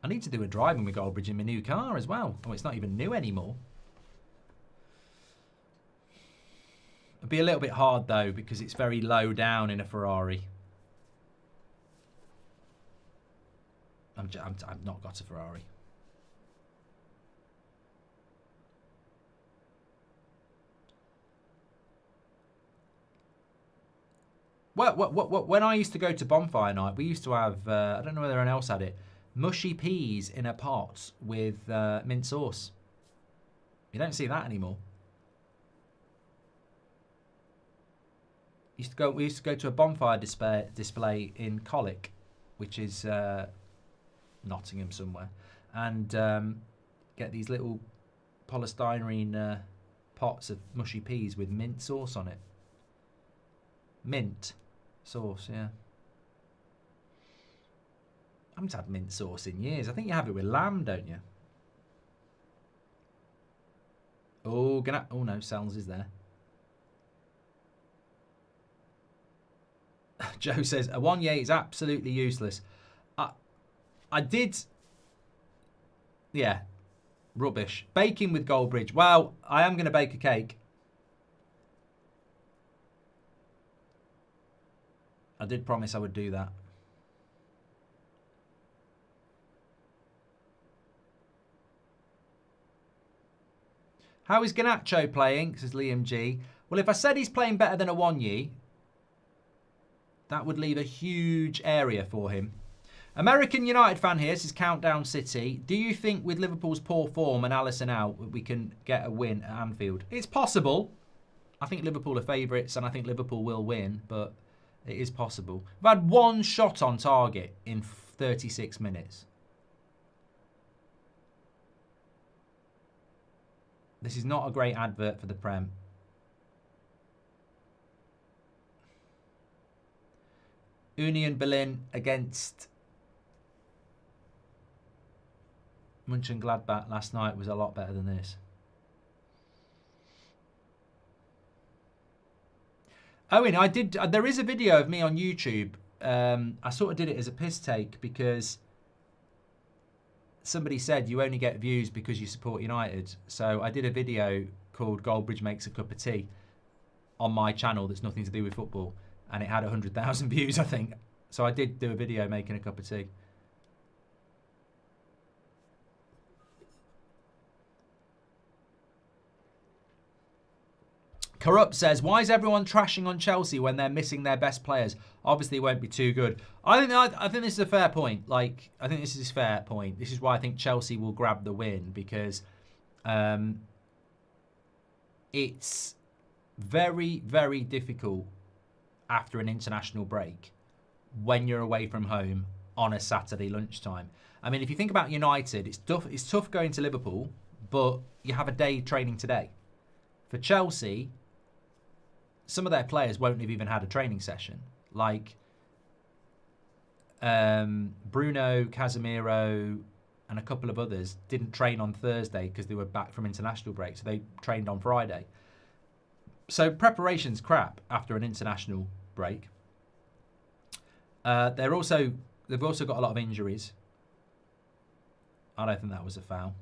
Speaker 1: I need to do a driving with Goldbridge in my new car as well. Oh, it's not even new anymore. It'd be a little bit hard though, because it's very low down in a Ferrari. I've not got a Ferrari. Well, when I used to go to bonfire night, we used to have, I don't know whether anyone else had it, mushy peas in a pot with mint sauce. You don't see that anymore. We used to go to a bonfire display in Colic, which is Nottingham somewhere, and get these little polystyrene pots of mushy peas with mint sauce on it. Mint sauce, yeah. I haven't had mint sauce in years. I think you have it with lamb, don't you? Oh, oh no, Sells is there. Joe says, Awoniyi is absolutely useless. I did... Yeah, rubbish. Baking with Goldbridge. Well, I am going to bake a cake. I did promise I would do that. How is Garnacho playing? Says Liam G. Well, if I said he's playing better than Awoniyi, that would leave a huge area for him. American United fan here says Countdown City. Do you think with Liverpool's poor form and Alisson out, we can get a win at Anfield? It's possible. I think Liverpool are favourites and I think Liverpool will win, but it is possible. We've had one shot on target in 36 minutes. This is not a great advert for the Prem. Union Berlin against Mönchengladbach last night was a lot better than this. Owen, there is a video of me on YouTube. I sort of did it as a piss take because somebody said you only get views because you support United. So I did a video called Goldbridge Makes a Cup of Tea on my channel that's nothing to do with football. And it had 100,000 views, I think. So I did do a video making a cup of tea. Corrupt says, why is everyone trashing on Chelsea when they're missing their best players? Obviously, it won't be too good. I think this is a fair point. Like, I think this is a fair point. This is why I think Chelsea will grab the win, because it's very, very difficult after an international break when you're away from home on a Saturday lunchtime. I mean, if you think about United, it's tough. It's tough going to Liverpool, but you have a day training today. For Chelsea, some of their players won't have even had a training session. Like Bruno, Casemiro, and a couple of others didn't train on Thursday because they were back from international break, so they trained on Friday. So preparation's crap after an international break. They've also got a lot of injuries. I don't think that was a foul.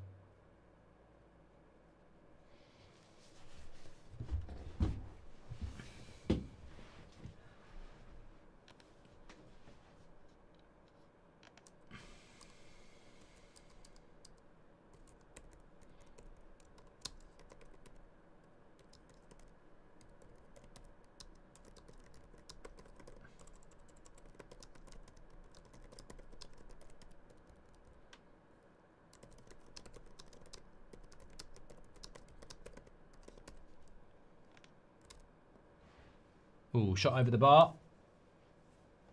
Speaker 1: Ooh, shot over the bar.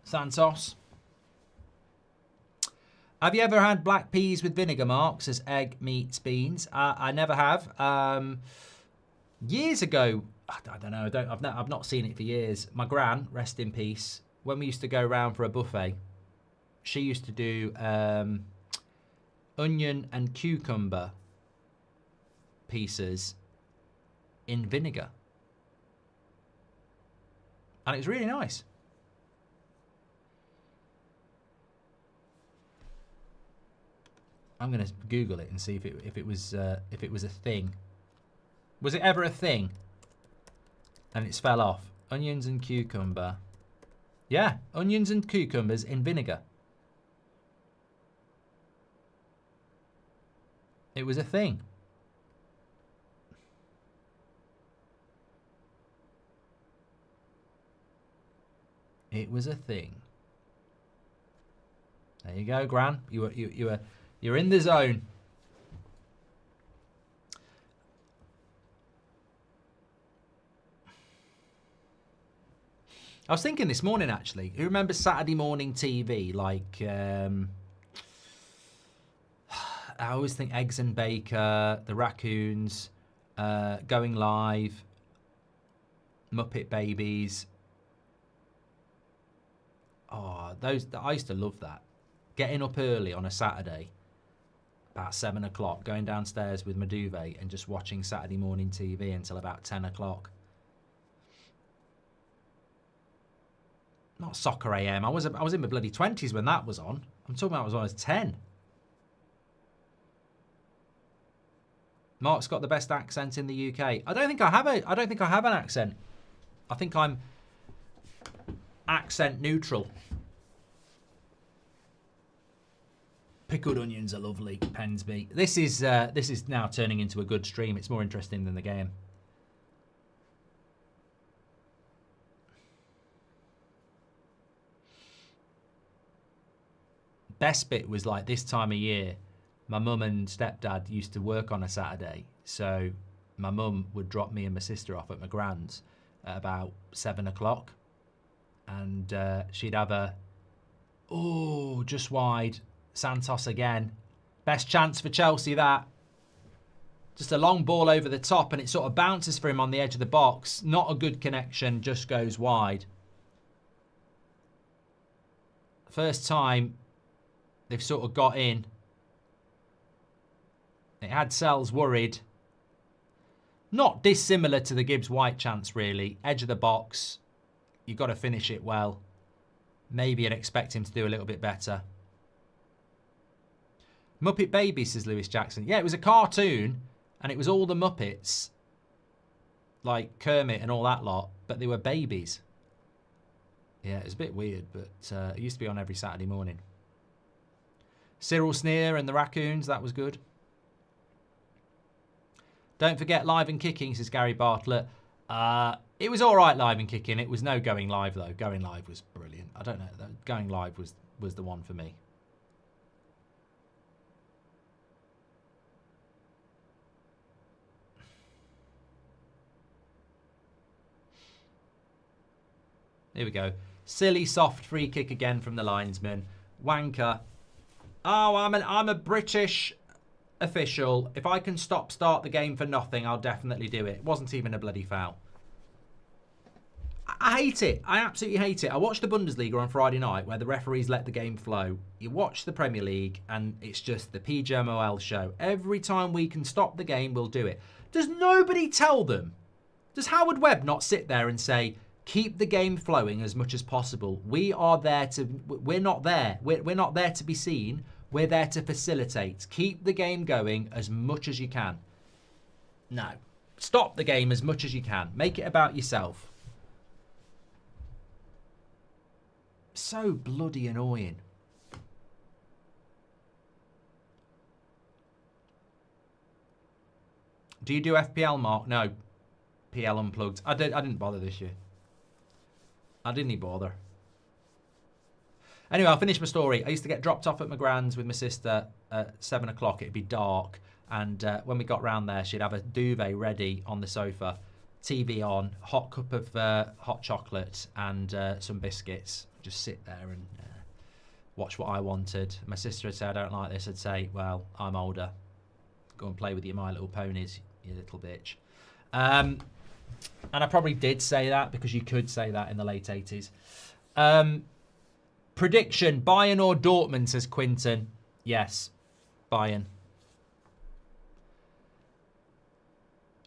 Speaker 1: Santos. Have you ever had black peas with vinegar, Mark? Says egg meets beans. I never have. Years ago, I don't know. I've not seen it for years. My gran, rest in peace, when we used to go round for a buffet, she used to do onion and cucumber pieces in vinegar. And it was really nice. I'm going to Google it and see if it was a thing. Was it ever a thing? And it's fell off. Onions and cucumber. Yeah, onions and cucumbers in vinegar. It was a thing. It was a thing. There you go, Gran. You're in the zone. I was thinking this morning, actually. Who remembers Saturday morning TV? Like, I always think Eggs and Baker, The Raccoons, Going Live, Muppet Babies. Oh, I used to love that. Getting up early on a Saturday, about 7 o'clock, going downstairs with my duvet and just watching Saturday morning TV until about 10 o'clock. Not Soccer AM. I was in my bloody 20s when that was on. I'm talking about when I was 10. Mark's got the best accent in the UK. I don't think I have an accent. I think I'm accent neutral. Pickled onions are lovely, Pensby. This is now turning into a good stream. It's more interesting than the game. Best bit was like this time of year. My mum and stepdad used to work on a Saturday, so my mum would drop me and my sister off at my grand's at about 7 o'clock, and she'd have a just wide Santos again. Best chance for Chelsea, that. Just a long ball over the top, and it sort of bounces for him on the edge of the box. Not a good connection, just goes wide. First time they've sort of got in. It had Sells worried. Not dissimilar to the Gibbs-White chance, really. Edge of the box. You've got to finish it well. Maybe I'd expect him to do a little bit better. Muppet Baby, says Lewis Jackson. Yeah, it was a cartoon, and it was all the Muppets, like Kermit and all that lot, but they were babies. Yeah, it was a bit weird, but it used to be on every Saturday morning. Cyril Sneer and the Raccoons, that was good. Don't forget Live and Kicking, says Gary Bartlett. It was all right, Live and Kicking. It was no Going Live, though. Going Live was brilliant. I don't know. Going Live was the one for me. Here we go. Silly soft free kick again from the linesman. Wanker. Oh, I'm a British official. If I can start the game for nothing, I'll definitely do it. It wasn't even a bloody foul. I hate it. I absolutely hate it. I watched the Bundesliga on Friday night where the referees let the game flow. You watch the Premier League and it's just the PGMOL show. Every time we can stop the game, we'll do it. Does nobody tell them? Does Howard Webb not sit there and say, keep the game flowing as much as possible? We're not there. We're not there to be seen. We're there to facilitate. Keep the game going as much as you can. No. Stop the game as much as you can. Make it about yourself. So bloody annoying. Do you do FPL, Mark? No. PL Unplugged. I didn't bother this year. I didn't bother. Anyway, I'll finish my story. I used to get dropped off at my grand's with my sister at 7 o'clock. It'd be dark. And when we got round there, she'd have a duvet ready on the sofa, TV on, hot cup of hot chocolate and some biscuits. Just sit there and watch what I wanted. My sister would say, I don't like this. I'd say, well, I'm older. Go and play with your My Little Ponies, you little bitch. And I probably did say that because you could say that in the late 80s. Prediction, Bayern or Dortmund, says Quinton. Yes, Bayern.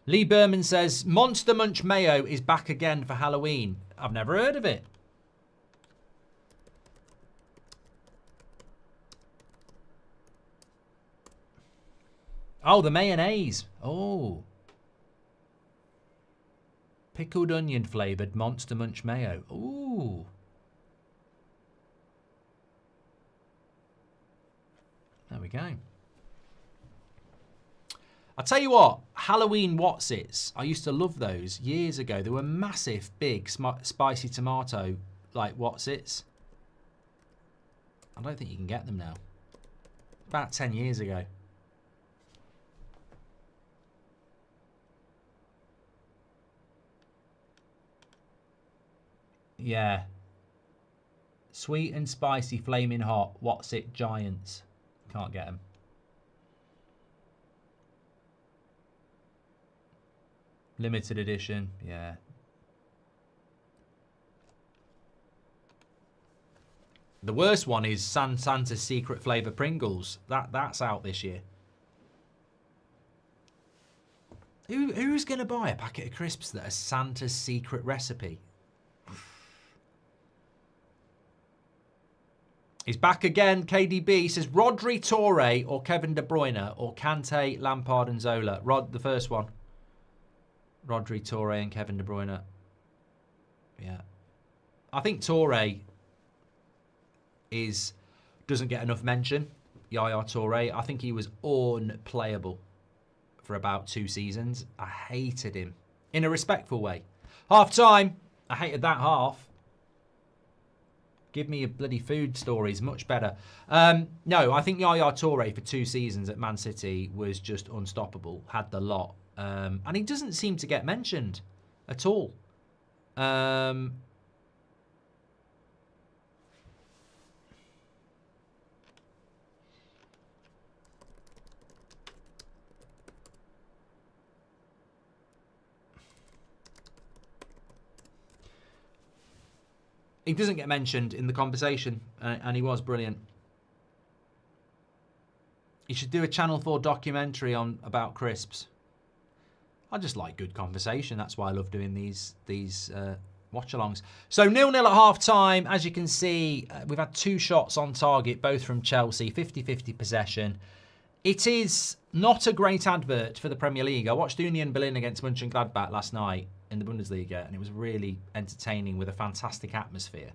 Speaker 1: Lee Berman says, Monster Munch Mayo is back again for Halloween. I've never heard of it. Oh, the mayonnaise. Oh. Pickled onion flavoured Monster Munch Mayo. Ooh. There we go. I'll tell you what, Halloween Whatsits, I used to love those years ago. They were massive, big, spicy tomato, like Whatsits. I don't think you can get them now. About 10 years ago. Yeah. Sweet and spicy, flaming hot, Whatsit Giants. Can't get them. Limited edition, yeah. The worst one is Santa's Secret Flavour Pringles. That's out this year. Who's going to buy a packet of crisps that are Santa's secret recipe? He's back again. KDB says Rodri, Torre or Kevin De Bruyne or Kante, Lampard and Zola. The first one. Rodri, Torre and Kevin De Bruyne. Yeah. I think Torre doesn't get enough mention. Yaya Touré. I think he was unplayable for about 2 seasons. I hated him in a respectful way. Half time. I hated that half. Give me your bloody food stories. Much better. No, I think Yaya Touré for 2 seasons at Man City was just unstoppable. Had the lot. And he doesn't seem to get mentioned at all. He doesn't get mentioned in the conversation, and he was brilliant. You should do a Channel 4 documentary about crisps. I just like good conversation. That's why I love doing these watch-alongs. So 0-0 at half-time. As you can see, we've had 2 shots on target, both from Chelsea, 50-50 possession. It is not a great advert for the Premier League. I watched Union Berlin against Mönchengladbach last night in the Bundesliga, and it was really entertaining with a fantastic atmosphere.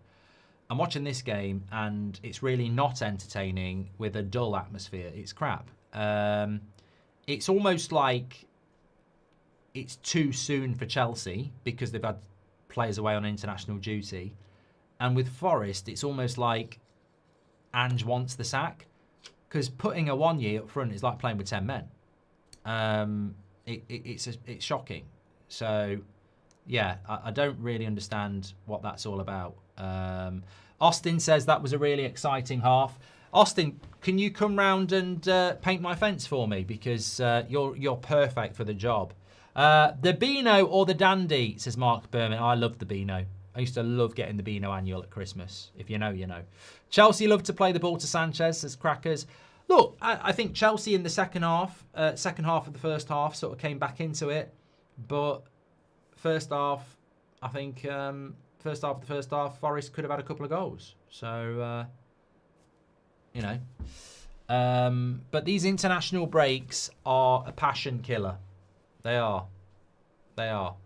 Speaker 1: I'm watching this game, and it's really not entertaining with a dull atmosphere. It's crap. It's almost like it's too soon for Chelsea because they've had players away on international duty. And with Forest, it's almost like Ange wants the sack because putting a 1 year up front is like playing with 10 men. It's shocking. So, yeah, I don't really understand what that's all about. Austin says that was a really exciting half. Austin, can you come round and paint my fence for me? Because you're perfect for the job. The Beano or the Dandy, says Mark Berman. I love the Beano. I used to love getting the Beano annual at Christmas. If you know, you know. Chelsea love to play the ball to Sanchez, says Crackers. Look, I think Chelsea in the second half of the first half sort of came back into it. But first half, I think first half of the first half, Forest could have had a couple of goals. So, you know. But these international breaks are a passion killer. They are. They are.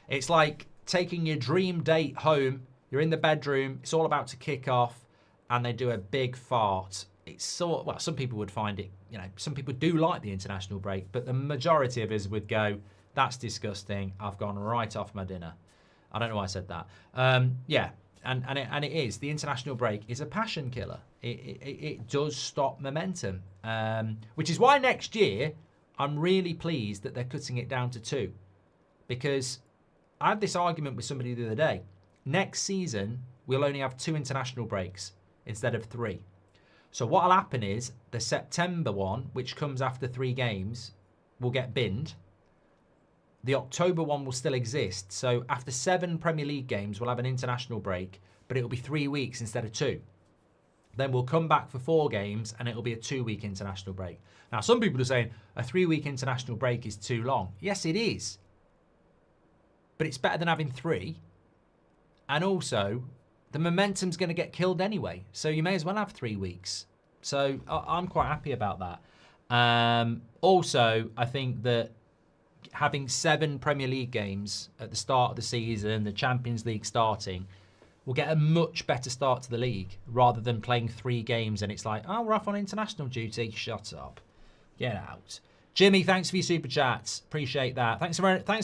Speaker 1: It's like taking your dream date home. You're in the bedroom. It's all about to kick off. And they do a big fart. It's well, some people would find it, you know, some people do like the international break. But the majority of us would go, that's disgusting. I've gone right off my dinner. I don't know why I said that. Yeah. And it is. The international break is a passion killer. It does stop momentum. Which is why next year, I'm really pleased that they're cutting it down to 2. Because I had this argument with somebody the other day. Next season, we'll only have 2 international breaks instead of 3. So what'll happen is the September one, which comes after 3 games, will get binned. The October one will still exist. So after 7 Premier League games, we'll have an international break, but it'll be 3 weeks instead of 2. Then we'll come back for 4 games and it'll be a 2-week international break. Now, some people are saying a 3-week international break is too long. Yes, it is. But it's better than having 3. And also, the momentum's going to get killed anyway. So you may as well have 3 weeks. So I'm quite happy about that. Also, I think that having 7 Premier League games at the start of the season, the Champions League starting, will get a much better start to the league rather than playing 3 games and it's like, oh, we're off on international duty. Shut up. Get out. Jimmy, thanks for your super chats. Appreciate that. Thanks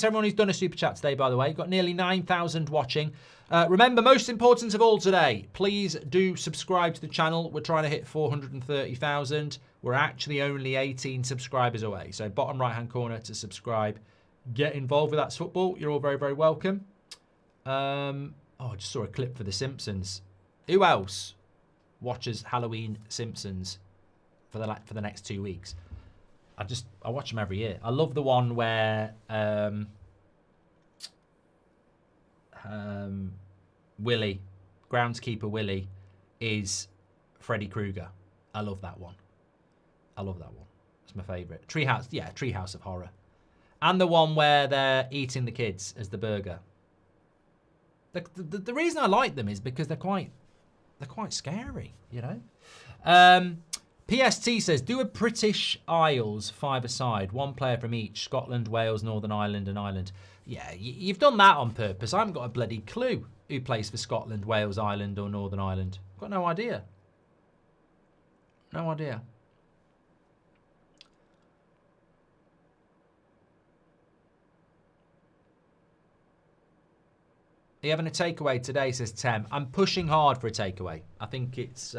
Speaker 1: everyone who's done a super chat today, by the way. You've got nearly 9,000 watching. Remember, most important of all today, please do subscribe to the channel. We're trying to hit 430,000. We're actually only 18 subscribers away. So bottom right-hand corner to subscribe. Get involved with That's Football. You're all very, very welcome. I just saw a clip for The Simpsons. Who else watches Halloween Simpsons for the next 2 weeks? I watch them every year. I love the one where Willie, groundskeeper Willie, is Freddy Krueger. I love that one. It's my favourite. Treehouse of Horror. And the one where they're eating the kids as the burger. The reason I like them is because they're quite scary, you know. PST says, do a British Isles 5-a-side, 1 player from each, Scotland, Wales, Northern Ireland and Ireland. Yeah, you've done that on purpose. I haven't got a bloody clue who plays for Scotland, Wales, Ireland or Northern Ireland. I've got no idea. No idea. Are you having a takeaway today, says Tem? I'm pushing hard for a takeaway. I think it's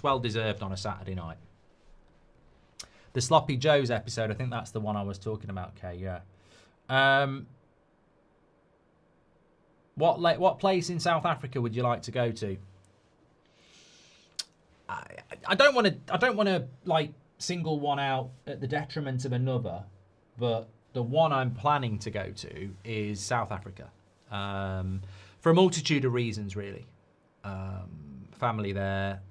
Speaker 1: well deserved on a Saturday night. The Sloppy Joe's episode, I think that's the one I was talking about, Kay, yeah. What place in South Africa would you like to go to? I don't want to like single one out at the detriment of another, but the one I'm planning to go to is South Africa. For a multitude of reasons, really. Family there.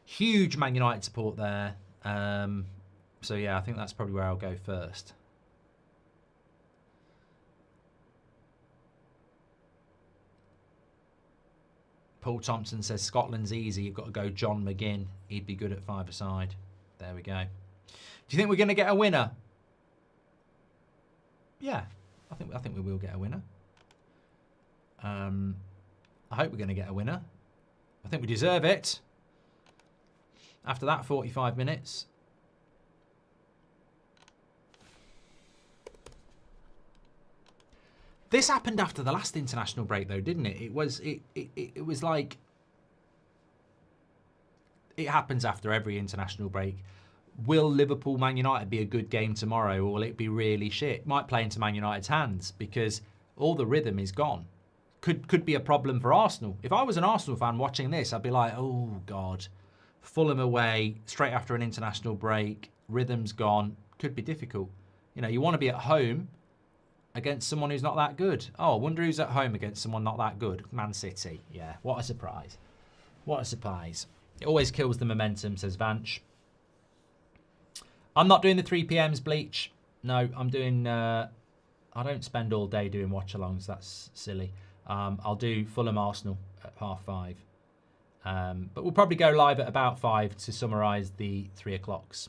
Speaker 1: Huge Man United support there. So yeah, I think that's probably where I'll go first. Paul Thompson says Scotland's easy. You've got to go John McGinn. He'd be good at 5-a-side. There we go. Do you think we're going to get a winner? Yeah, I think we will get a winner. I hope we're going to get a winner. I think we deserve it. After that 45 minutes. This happened after the last international break, though, didn't it? It was like it happens after every international break. Will Liverpool Man United be a good game tomorrow, or will it be really shit? Might play into Man United's hands because all the rhythm is gone. could be a problem for Arsenal. If I was an Arsenal fan watching this, I'd be like, oh, God. Fulham away, straight after an international break. Rhythm's gone. Could be difficult. You know, you want to be at home against someone who's not that good. Oh, I wonder who's at home against someone not that good. Man City. Yeah, what a surprise. What a surprise. It always kills the momentum, says Vanch. I'm not doing the 3 p.m.s, Bleach. No, I'm doing... I don't spend all day doing watch-alongs. That's silly. I'll do Fulham Arsenal at 5:30. But we'll probably go live at about 5 to summarise the 3 o'clocks.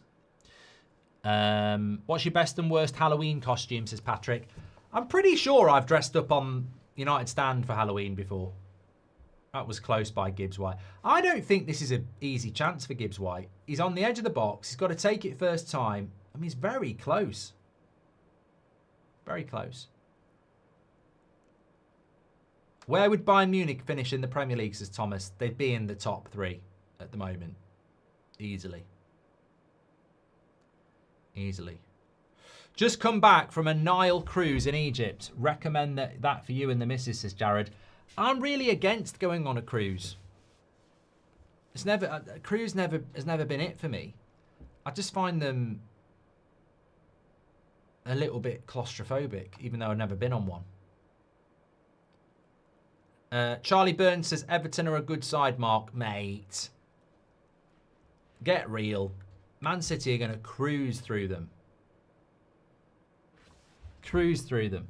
Speaker 1: What's your best and worst Halloween costume, says Patrick. I'm pretty sure I've dressed up on United Stand for Halloween before. That was close by Gibbs White. I don't think this is an easy chance for Gibbs White. He's on the edge of the box. He's got to take it first time. I mean, he's very close. Very close. Where would Bayern Munich finish in the Premier League, says Thomas? They'd be in the top 3 at the moment. Easily. Easily. Just come back from a Nile cruise in Egypt. Recommend that for you and the missus, says Jared. I'm really against going on a cruise. It's never a cruise has never been it for me. I just find them a little bit claustrophobic, even though I've never been on one. Charlie Burns says Everton are a good side, Mark. Mate. Get real. Man City are going to cruise through them. Cruise through them.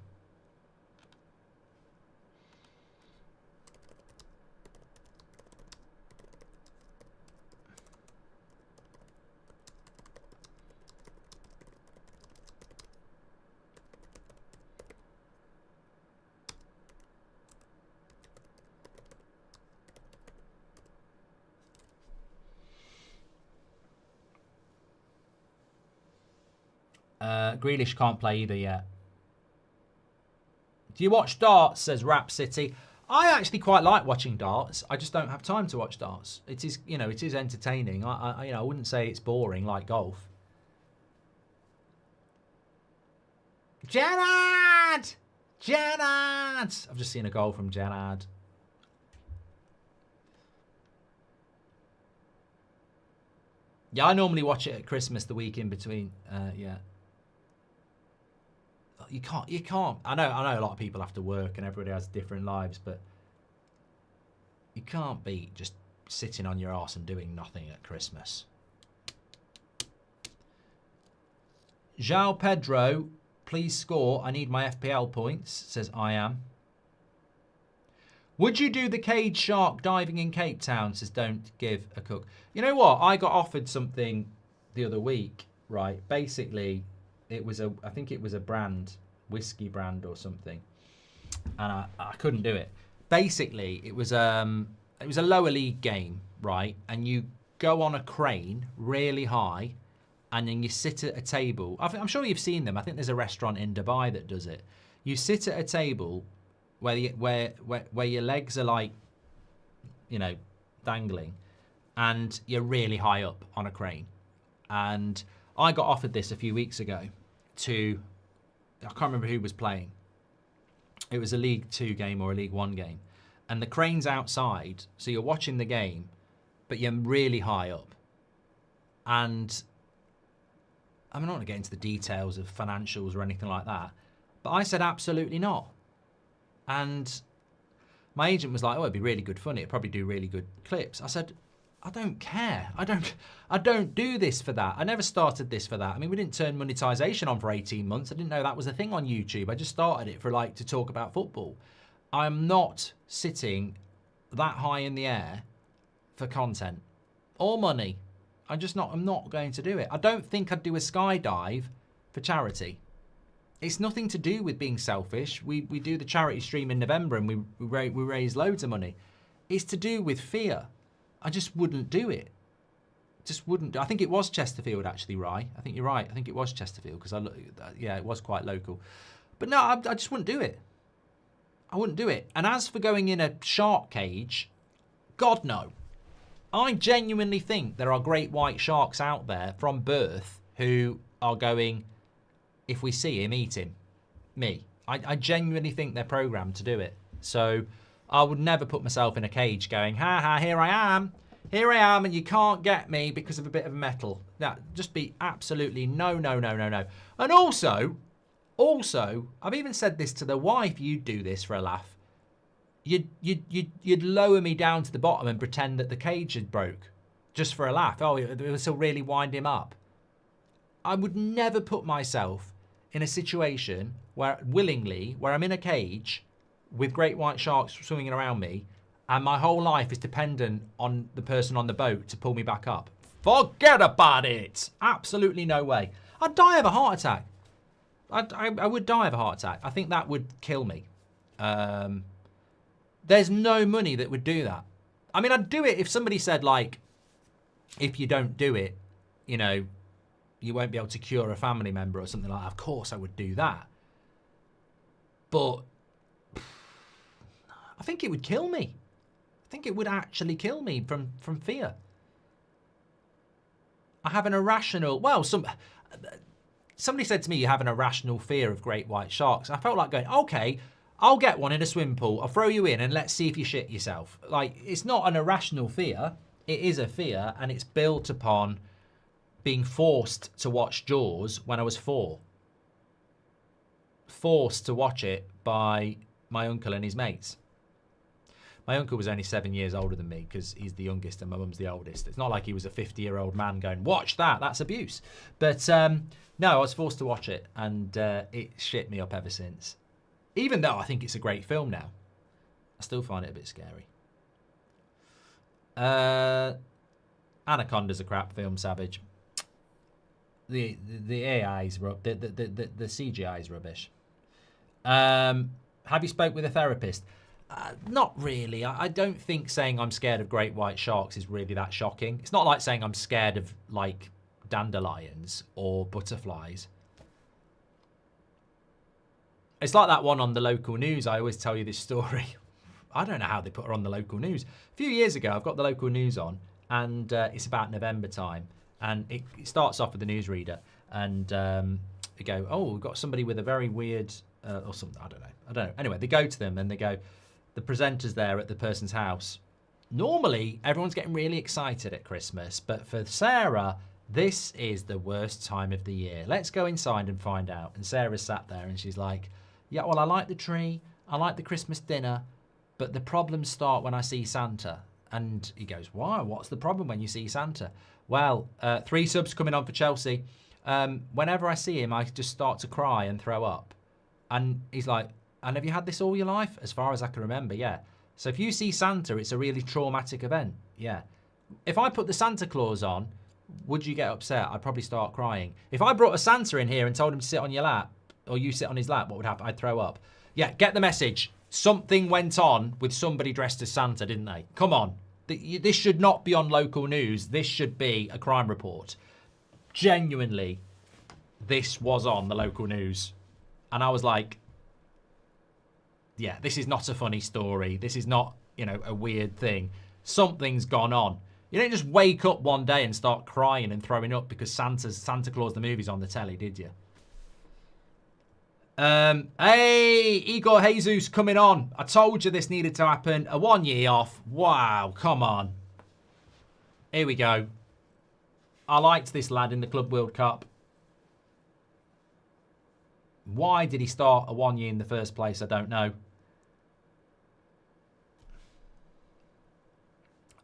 Speaker 1: Grealish can't play either yet. Do you watch darts, says Rap City? I actually quite like watching darts. I just don't have time to watch darts. It is, it is entertaining. I wouldn't say it's boring like golf. Jannard! Jannard! I've just seen a goal from Jannard. Yeah, I normally watch it at Christmas, the week in between. Yeah. You can't. I know a lot of people have to work and everybody has different lives, but you can't be just sitting on your arse and doing nothing at Christmas. João Pedro, please score. I need my FPL points, says I am. Would you do the cage shark diving in Cape Town, says Don't Give a Cook. You know what? I got offered something the other week, right? Basically, I think it was a brand, whiskey brand or something. And I couldn't do it. Basically, it was a lower league game, right? And you go on a crane really high and then you sit at a table. I'm sure you've seen them. I think there's a restaurant in Dubai that does it. You sit at a table where your legs are like, dangling, and you're really high up on a crane. And I got offered this a few weeks ago I can't remember who was playing. It was a League 2 game or a League 1 game. And the crane's outside, so you're watching the game, but you're really high up. And I'm not going to get into the details of financials or anything like that, but I said absolutely not. And my agent was like, oh, it'd be really good fun. It'd probably do really good clips. I said, I don't care. I don't do this for that. I never started this for that. I mean, we didn't turn monetization on for 18 months. I didn't know that was a thing on YouTube. I just started it for to talk about football. I'm not sitting that high in the air for content or money. I'm not going to do it. I don't think I'd do a skydive for charity. It's nothing to do with being selfish. We do the charity stream in November and we raise loads of money. It's to do with fear. I just wouldn't do it. Just wouldn't. I think it was Chesterfield, actually, Rye. I think you're right. I think it was Chesterfield because it was quite local. But no, I just wouldn't do it. I wouldn't do it. And as for going in a shark cage, God, no. I genuinely think there are great white sharks out there from birth who are going, if we see him, eat him. Me. I genuinely think they're programmed to do it. So I would never put myself in a cage going, ha ha, here I am, and you can't get me because of a bit of metal. That just be absolutely no. And also, I've even said this to the wife, you'd do this for a laugh. You'd lower me down to the bottom and pretend that the cage had broke, just for a laugh. Oh, it was to really wind him up. I would never put myself in a situation where I'm in a cage with great white sharks swimming around me, and my whole life is dependent on the person on the boat to pull me back up. Forget about it. Absolutely no way. I'd die of a heart attack. I would die of a heart attack. I think that would kill me. There's no money that would do that. I mean, I'd do it if somebody said, like, if you don't do it, you know, you won't be able to cure a family member or something like that. Of course I would do that. But I think it would kill me. I think it would actually kill me from fear. I have an irrational... Well, somebody said to me, you have an irrational fear of great white sharks. I felt like going, okay, I'll get one in a swimming pool. I'll throw you in and let's see if you shit yourself. Like, it's not an irrational fear. It is a fear, and it's built upon being forced to watch Jaws when I was 4. Forced to watch it by my uncle and his mates. My uncle was only 7 years older than me because he's the youngest and my mum's the oldest. It's not like he was a 50-year-old man going, watch that, that's abuse. But no, I was forced to watch it, and it shit me up ever since. Even though I think it's a great film now, I still find it a bit scary. Anaconda's a crap film, Savage. The AI's the CGI's rubbish. Have you spoke with a therapist? Not really. I don't think saying I'm scared of great white sharks is really that shocking. It's not like saying I'm scared of, like, dandelions or butterflies. It's like that one on the local news. I always tell you this story. I don't know how they put her on the local news. A few years ago, I've got the local news on, and it's about November time. And it starts off with the newsreader, and they go, oh, we've got somebody with a very weird, or something, I don't know. Anyway, they go to them, and they go, the presenter's there at the person's house. Normally, everyone's getting really excited at Christmas, but for Sarah, this is the worst time of the year. Let's go inside and find out. And Sarah's sat there, and she's like, yeah, well, I like the tree, I like the Christmas dinner, but the problems start when I see Santa. And he goes, why? What's the problem when you see Santa? Well, 3 subs coming on for Chelsea. Whenever I see him, I just start to cry and throw up. And he's like, and have you had this all your life? As far as I can remember, yeah. So if you see Santa, it's a really traumatic event. Yeah. If I put the Santa Claus on, would you get upset? I'd probably start crying. If I brought a Santa in here and told him to sit on your lap, or you sit on his lap, what would happen? I'd throw up. Yeah, get the message. Something went on with somebody dressed as Santa, didn't they? Come on. This should not be on local news. This should be a crime report. Genuinely, this was on the local news. And I was like, yeah, this is not a funny story. This is not, you know, a weird thing. Something's gone on. You don't just wake up one day and start crying and throwing up because Santa Claus the movie's on the telly, did you? Hey, Igor Jesus coming on. I told you this needed to happen. A 1 year off. Wow, come on. Here we go. I liked this lad in the Club World Cup. Why did he start a 1 year in the first place? I don't know.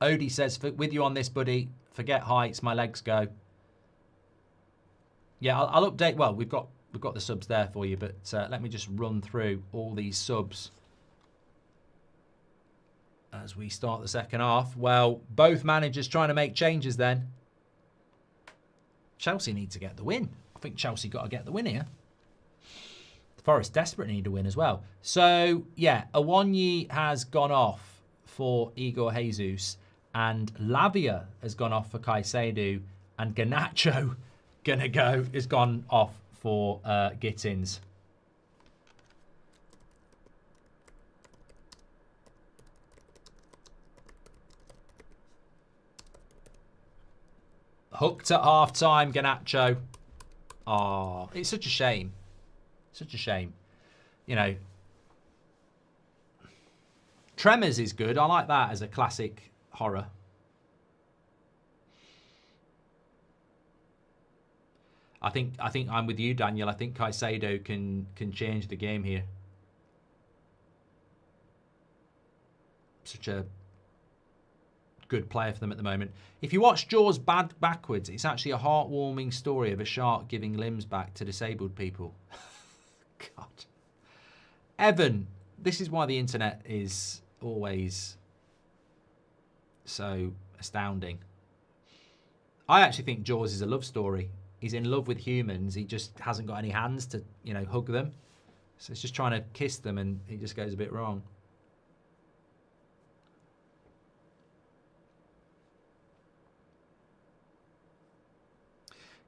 Speaker 1: Odie says, with you on this, buddy. Forget heights, my legs go. Yeah, I'll update. Well, we've got the subs there for you, but let me just run through all these subs as we start the second half. Well, both managers trying to make changes then. Chelsea need to get the win. I think Chelsea got to get the win here. Forest desperately need to win as well. So, yeah, Awoniyi has gone off for Igor Jesus, and Lavia has gone off for Caicedo, and Garnacho has gone off for Gittins. Hooked at half-time, Garnacho. Oh, it's such a shame. Such a shame. You know, Tremors is good. I like that as a classic horror. I think I'm with you, Daniel. I think Caicedo can change the game here. Such a good player for them at the moment. If you watch Jaws backwards, it's actually a heartwarming story of a shark giving limbs back to disabled people. God. Evan, this is why the internet is always so astounding. I actually think Jaws is a love story. He's in love with humans. He just hasn't got any hands to, you know, hug them. So it's just trying to kiss them and he just goes a bit wrong.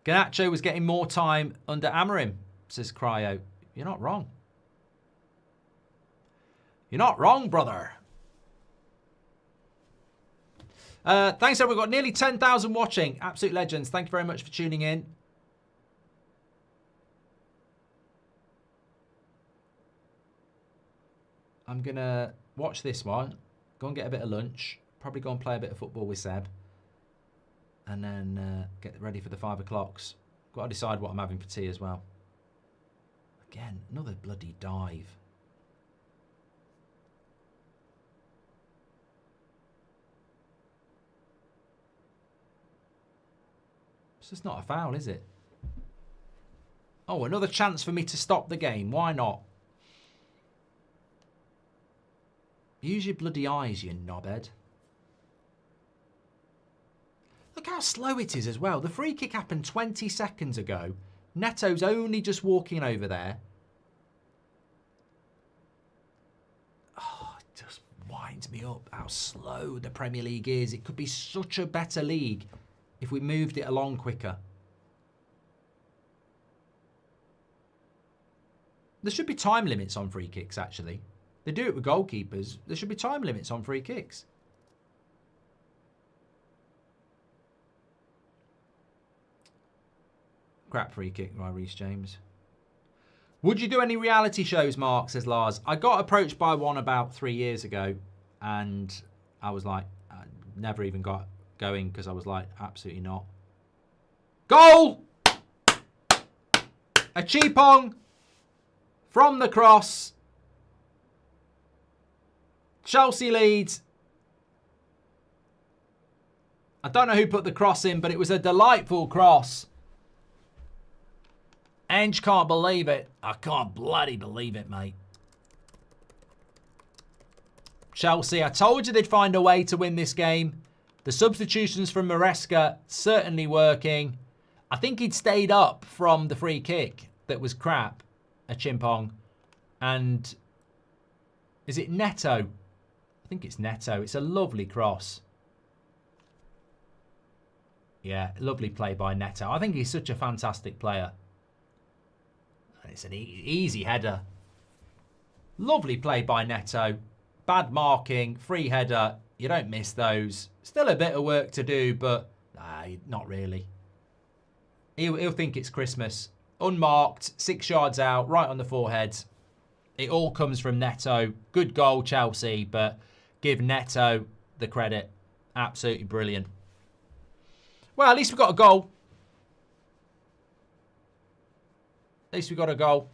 Speaker 1: Garnacho was getting more time under Amorim, says Cryo. You're not wrong. You're not wrong, brother. Thanks, everyone. We've got nearly 10,000 watching. Absolute legends. Thank you very much for tuning in. I'm going to watch this one. Go and get a bit of lunch. Probably go and play a bit of football with Seb. And then get ready for the 5 o'clocks. Got to decide what I'm having for tea as well. Again, another bloody dive. It's just not a foul, is it? Oh, another chance for me to stop the game. Why not? Use your bloody eyes, you knobhead. Look how slow it is as well. The free kick happened 20 seconds ago. Neto's only just walking over there. Oh, it just winds me up how slow the Premier League is. It could be such a better league if we moved it along quicker. There should be time limits on free kicks, actually. They do it with goalkeepers. There should be time limits on free kicks. Crap free kick by Reece James. Would you do any reality shows, Mark, says Lars. I got approached by one about 3 years ago and I was like, I never even got going because I was like, absolutely not. Goal! A cheapong from the cross. Chelsea leads. I don't know who put the cross in, but it was a delightful cross. Ange can't believe it. I can't bloody believe it, mate. Chelsea, I told you they'd find a way to win this game. The substitutions from Maresca certainly working. I think he'd stayed up from the free kick that was crap, a chimpong. And is it Neto? I think it's Neto. It's a lovely cross. Yeah, lovely play by Neto. I think he's such a fantastic player. It's an easy header. Lovely play by Neto. Bad marking, free header. You don't miss those. Still a bit of work to do, but not really. He'll think it's Christmas. Unmarked, 6 yards out, right on the forehead. It all comes from Neto. Good goal, Chelsea, but give Neto the credit. Absolutely brilliant. Well, at least we got a goal. At least we got a goal.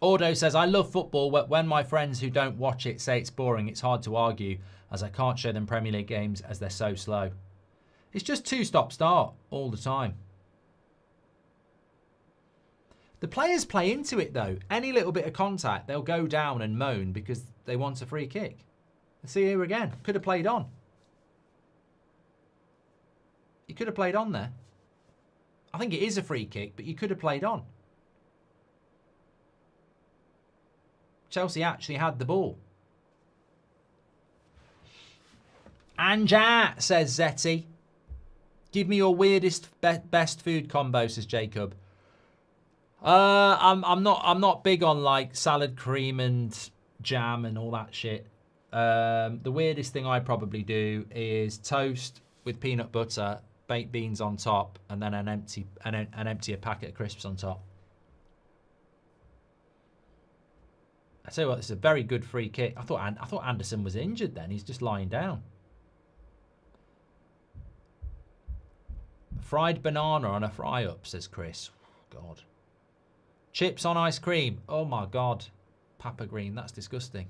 Speaker 1: Ordo says, I love football, but when my friends who don't watch it say it's boring, it's hard to argue, as I can't show them Premier League games as they're so slow. It's just two-stop-start all the time. The players play into it, though. Any little bit of contact, they'll go down and moan because they want a free kick. See here again. Could have played on. You could have played on there. I think it is a free kick, but you could have played on. Chelsea actually had the ball. Anja, says Zetti. Give me your weirdest, best food combo, says Jacob. I'm not big on like salad cream and jam and all that shit. The weirdest thing I probably do is toast with peanut butter baked beans on top, and then an empty packet of crisps on top. I tell you what, this is a very good free kick. I thought Anderson was injured then. He's just lying down. Fried banana on a fry-up, says Chris. God. Chips on ice cream. Oh, my God. Papa Green, that's disgusting.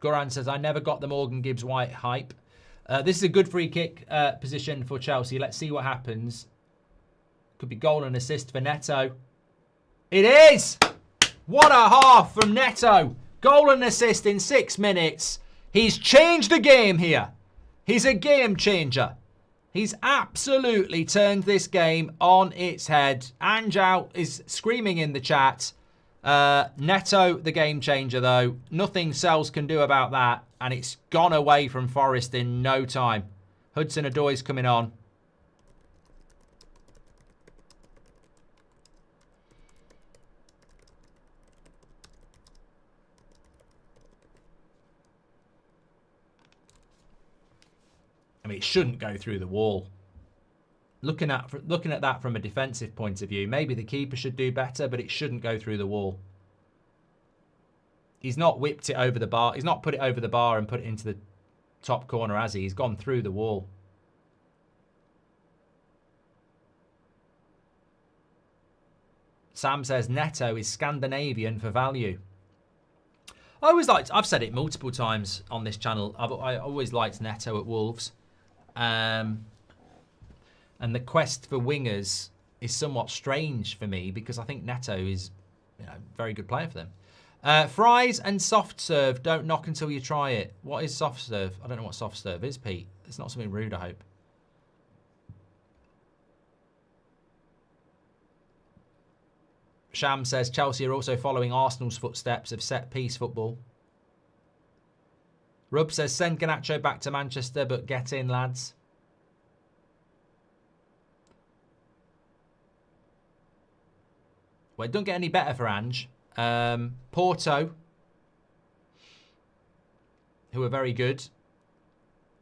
Speaker 1: Goran says, I never got the Morgan Gibbs White hype. This is a good free kick position for Chelsea. Let's see what happens. Could be goal and assist for Neto. It is! What a half from Neto. Goal and assist in 6 minutes. He's changed the game here. He's a game changer. He's absolutely turned this game on its head. Anjou is screaming in the chat. Neto, the game changer, though. Nothing Sells can do about that. And it's gone away from Forest in no time. Hudson-Odoi's coming on. I mean, it shouldn't go through the wall. Looking at that from a defensive point of view, maybe the keeper should do better, but it shouldn't go through the wall. He's not whipped it over the bar. He's not put it over the bar and put it into the top corner, has he? He's gone through the wall. Sam says Neto is Scandinavian for value. I've said it multiple times on this channel. I always liked Neto at Wolves. And the quest for wingers is somewhat strange for me because I think Neto is a very good player for them. Fries and soft serve, don't knock until you try it. What is soft serve? I don't know what soft serve is, Pete. It's not something rude, I hope. Sham says Chelsea are also following Arsenal's footsteps of set-piece football. Rub says send Garnacho back to Manchester, but get in, lads. Well, it doesn't get any better for Ange. Porto, who are very good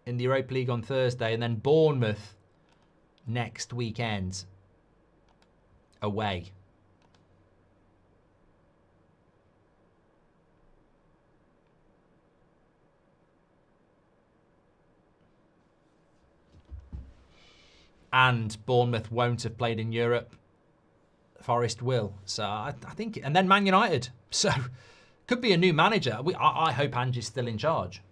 Speaker 1: in the Europa League on Thursday, and then Bournemouth next weekend away. And Bournemouth won't have played in Europe. Forest will. So I think... And then Man United. So could be a new manager. I hope Ange is still in charge.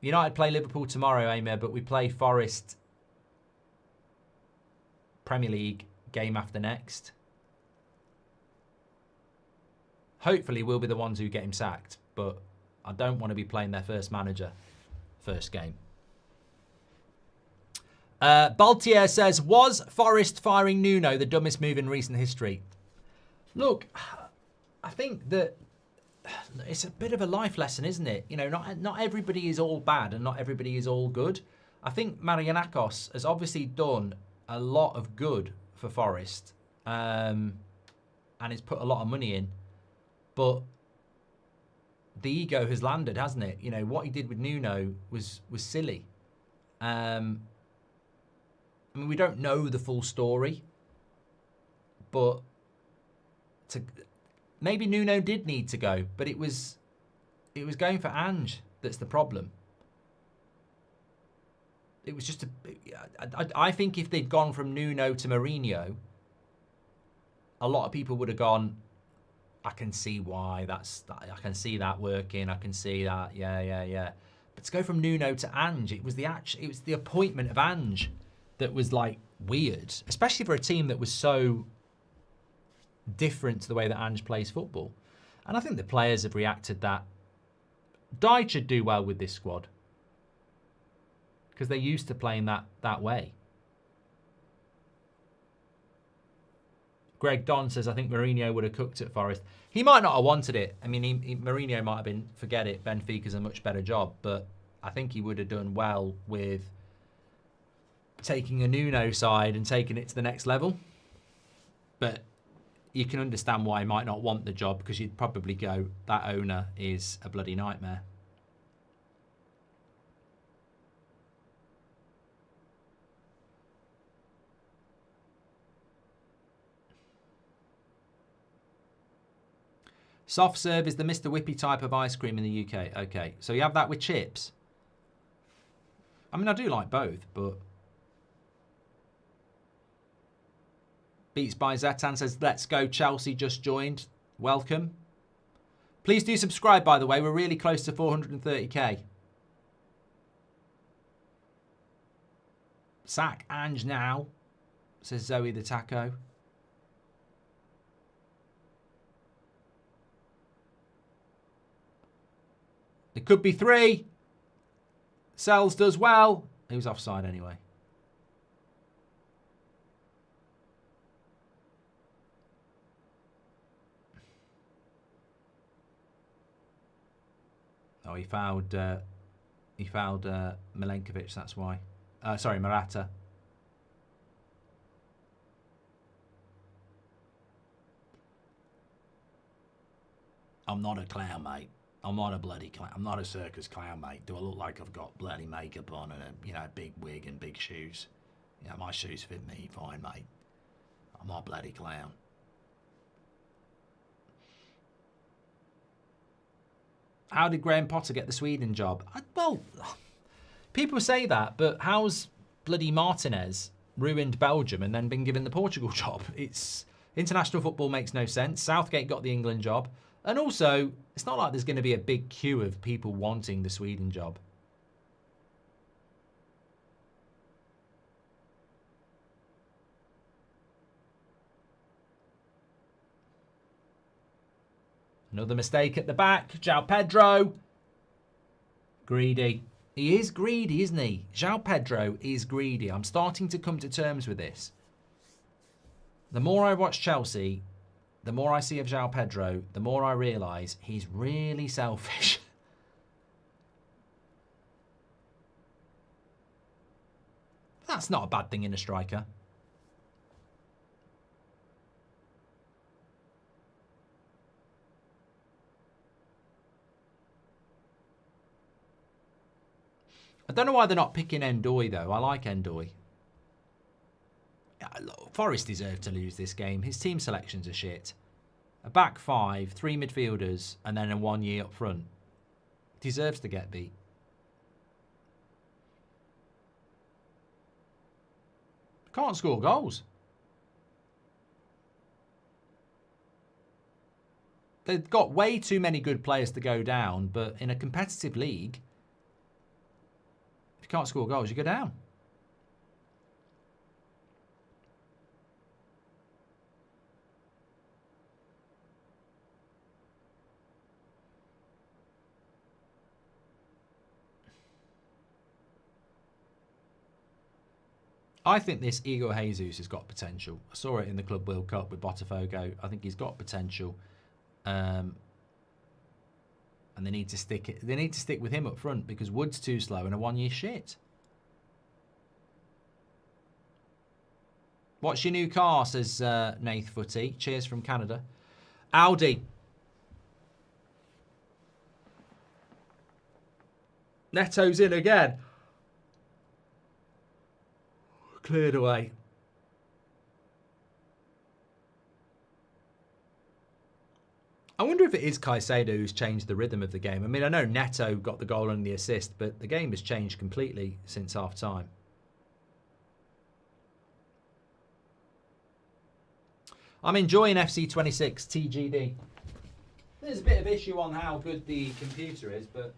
Speaker 1: United play Liverpool tomorrow, Amir, but we play Forest Premier League game after next. Hopefully we'll be the ones who get him sacked, but I don't want to be playing their first manager first game. Baltier says, was Forest firing Nuno the dumbest move in recent history? Look, I think that it's a bit of a life lesson, isn't it? You know, not everybody is all bad and not everybody is all good. I think Marianakos has obviously done a lot of good for Forest and has put a lot of money in. But the ego has landed, hasn't it? You know, what he did with Nuno was silly. I mean, we don't know the full story, but maybe Nuno did need to go, but it was going for Ange that's the problem. It was just I think if they'd gone from Nuno to Mourinho, a lot of people would have gone, I can see why I can see that working. I can see that, yeah. But to go from Nuno to Ange, it was the appointment of Ange that was like weird, especially for a team that was so different to the way that Ange plays football. And I think the players have reacted that Dyche should do well with this squad because they're used to playing that way. Greg Don says, I think Mourinho would have cooked at Forest. He might not have wanted it. I mean, Mourinho might have been, forget it, Benfica's a much better job, but I think he would have done well with taking a Nuno side and taking it to the next level. But you can understand why he might not want the job, because you'd probably go, that owner is a bloody nightmare. Soft serve is the Mr. Whippy type of ice cream in the UK. Okay, so you have that with chips? I mean, I do like both, but... Beats by Zatan says, let's go, Chelsea just joined. Welcome. Please do subscribe, by the way. We're really close to 430k. Sack Ange now, says Zoe the Taco. It could be 3. Sells does well. He was offside anyway. Oh, he fouled Milenkovic, that's why. Sorry, Morata. I'm not a clown, mate. I'm not a bloody clown. I'm not a circus clown, mate. Do I look like I've got bloody makeup on and a big wig and big shoes? Yeah, my shoes fit me fine, mate. I'm not a bloody clown. How did Graham Potter get the Sweden job? Well, people say that, but how's bloody Martinez ruined Belgium and then been given the Portugal job? International football makes no sense. Southgate got the England job. And also, it's not like there's going to be a big queue of people wanting the Sweden job. Another mistake at the back. João Pedro. Greedy. He is greedy, isn't he? João Pedro is greedy. I'm starting to come to terms with this. The more I watch Chelsea, the more I see of João Pedro, the more I realise he's really selfish. That's not a bad thing in a striker. I don't know why they're not picking Ndoye, though. I like Ndoye. Forest deserve to lose this game. His team selections are shit. A back 5, 3 midfielders, and then a 1 year up front. Deserves to get beat. Can't score goals. They've got way too many good players to go down, but in a competitive league, if you can't score goals, you go down. I think this Igor Jesus has got potential. I saw it in the Club World Cup with Botafogo. I think he's got potential, and they need to stick it. They need to stick with him up front because Wood's too slow and a 1 year shit. What's your new car? Says Nath Footy. Cheers from Canada. Audi. Neto's in again. Cleared away. I wonder if it is Caicedo who's changed the rhythm of the game. I mean, I know Neto got the goal and the assist, but the game has changed completely since half-time. I'm enjoying FC26 TGD. There's a bit of issue on how good the computer is, but...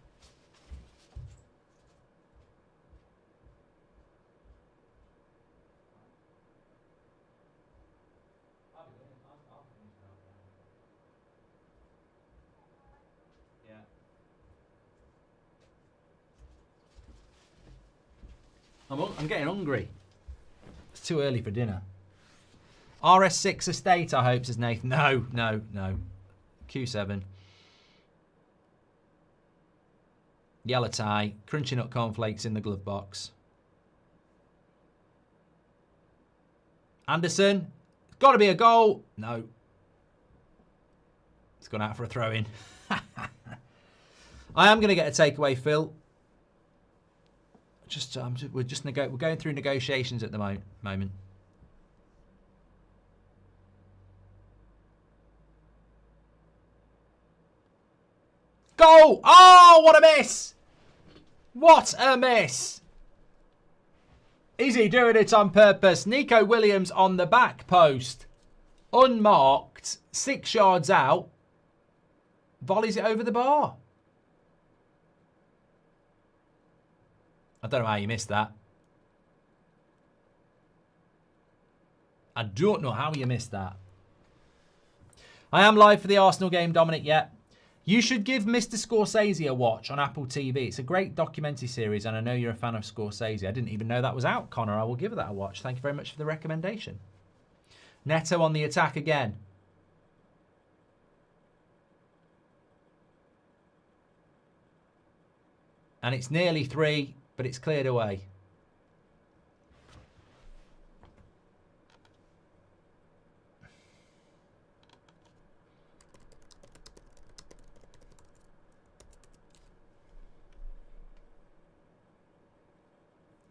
Speaker 1: I'm getting hungry. It's too early for dinner. RS6 Estate, I hope, says Nathan. No. Q7. Yellow tie. Crunchy nut cornflakes in the glove box. Anderson. Got to be a goal. No. It's gone out for a throw-in. I am going to get a takeaway, Phil. We're going through negotiations at the moment. Goal! Oh, what a miss! What a miss! Is he doing it on purpose? Nico Williams on the back post. Unmarked. 6 yards out. Volleys it over the bar. I don't know how you missed that. I don't know how you missed that. I am live for the Arsenal game, Dominic, yet. You should give Mr. Scorsese a watch on Apple TV. It's a great documentary series, and I know you're a fan of Scorsese. I didn't even know that was out, Connor. I will give that a watch. Thank you very much for the recommendation. Neto on the attack again. And it's nearly 3, but it's cleared away.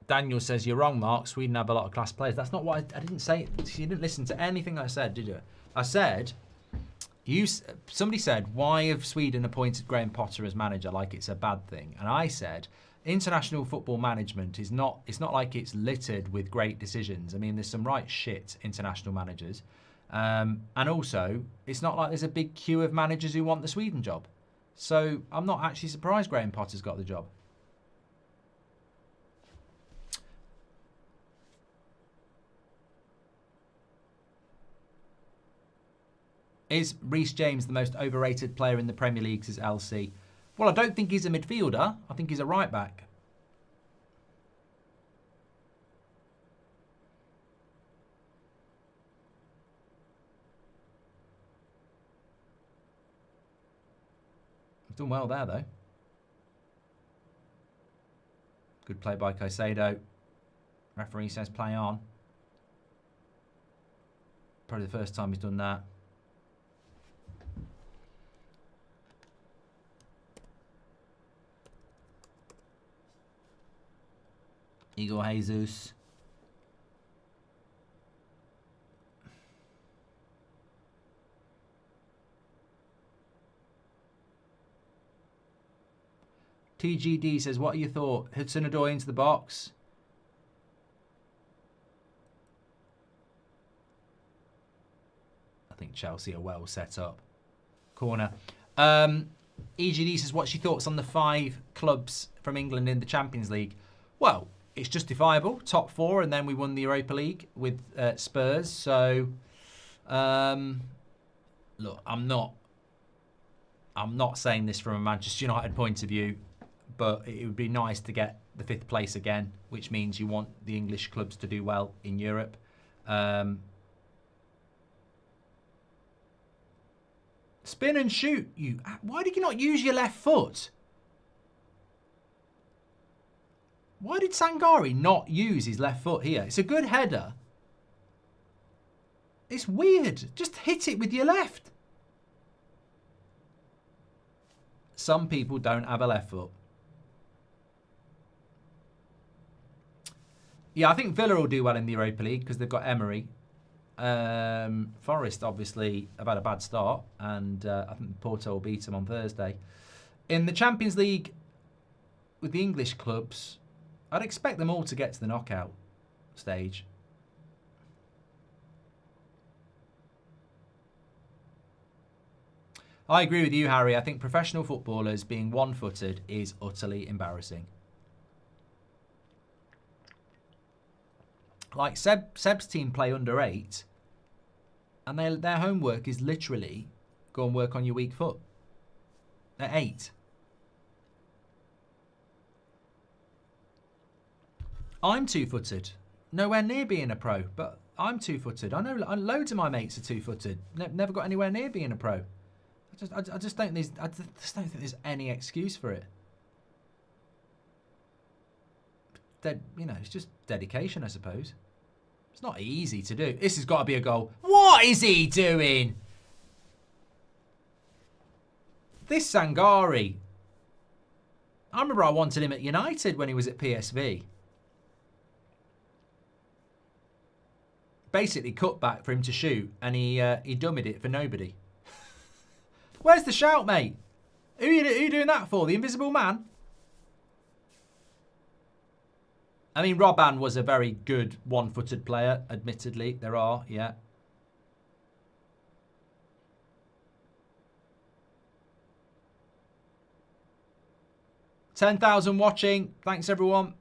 Speaker 1: Daniel says, you're wrong, Mark. Sweden have a lot of class players. That's not what I didn't say. You didn't listen to anything I said, did you? I said, somebody said, why have Sweden appointed Graham Potter as manager like it's a bad thing? And I said, international football management is not, it's not like it's littered with great decisions. I mean, there's some right shit international managers. And also, it's not like there's a big queue of managers who want the Sweden job. So I'm not actually surprised Graham Potter's got the job. Is Reece James the most overrated player in the Premier League, says LC? Well, I don't think he's a midfielder. I think he's a right back. He's done well there, though. Good play by Caicedo. Referee says play on. Probably the first time he's done that. Igor Jesus. TGD says, what are your thoughts? Hudson-Odoi into the box. I think Chelsea are well set up. Corner. EGD says, what's your thoughts on the 5 clubs from England in the Champions League? Well, it's justifiable, top 4, and then we won the Europa League with Spurs. So, look, I'm not saying this from a Manchester United point of view, but it would be nice to get the 5th place again, which means you want the English clubs to do well in Europe. Spin and shoot. Why did you not use your left foot? Why did Sangari not use his left foot here? It's a good header. It's weird. Just hit it with your left. Some people don't have a left foot. Yeah, I think Villa will do well in the Europa League because they've got Emery. Forest, obviously, have had a bad start. And I think Porto will beat them on Thursday. In the Champions League, with the English clubs, I'd expect them all to get to the knockout stage. I agree with you, Harry. I think professional footballers being one-footed is utterly embarrassing. Like Seb's team play under 8, and their homework is literally go and work on your weak foot. At 8. I'm 2-footed. Nowhere near being a pro, but I'm 2-footed. I know loads of my mates are 2-footed. Never got anywhere near being a pro. I just don't think there's any excuse for it. It's just dedication, I suppose. It's not easy to do. This has got to be a goal. What is he doing? This Sangari, I remember I wanted him at United when he was at PSV. Basically cut back for him to shoot, and he dummied it for nobody. Where's the shout, mate? Who are you doing that for? The Invisible Man? I mean, Robban was a very good one-footed player, admittedly. There are, yeah. $10,000 watching. Thanks, everyone.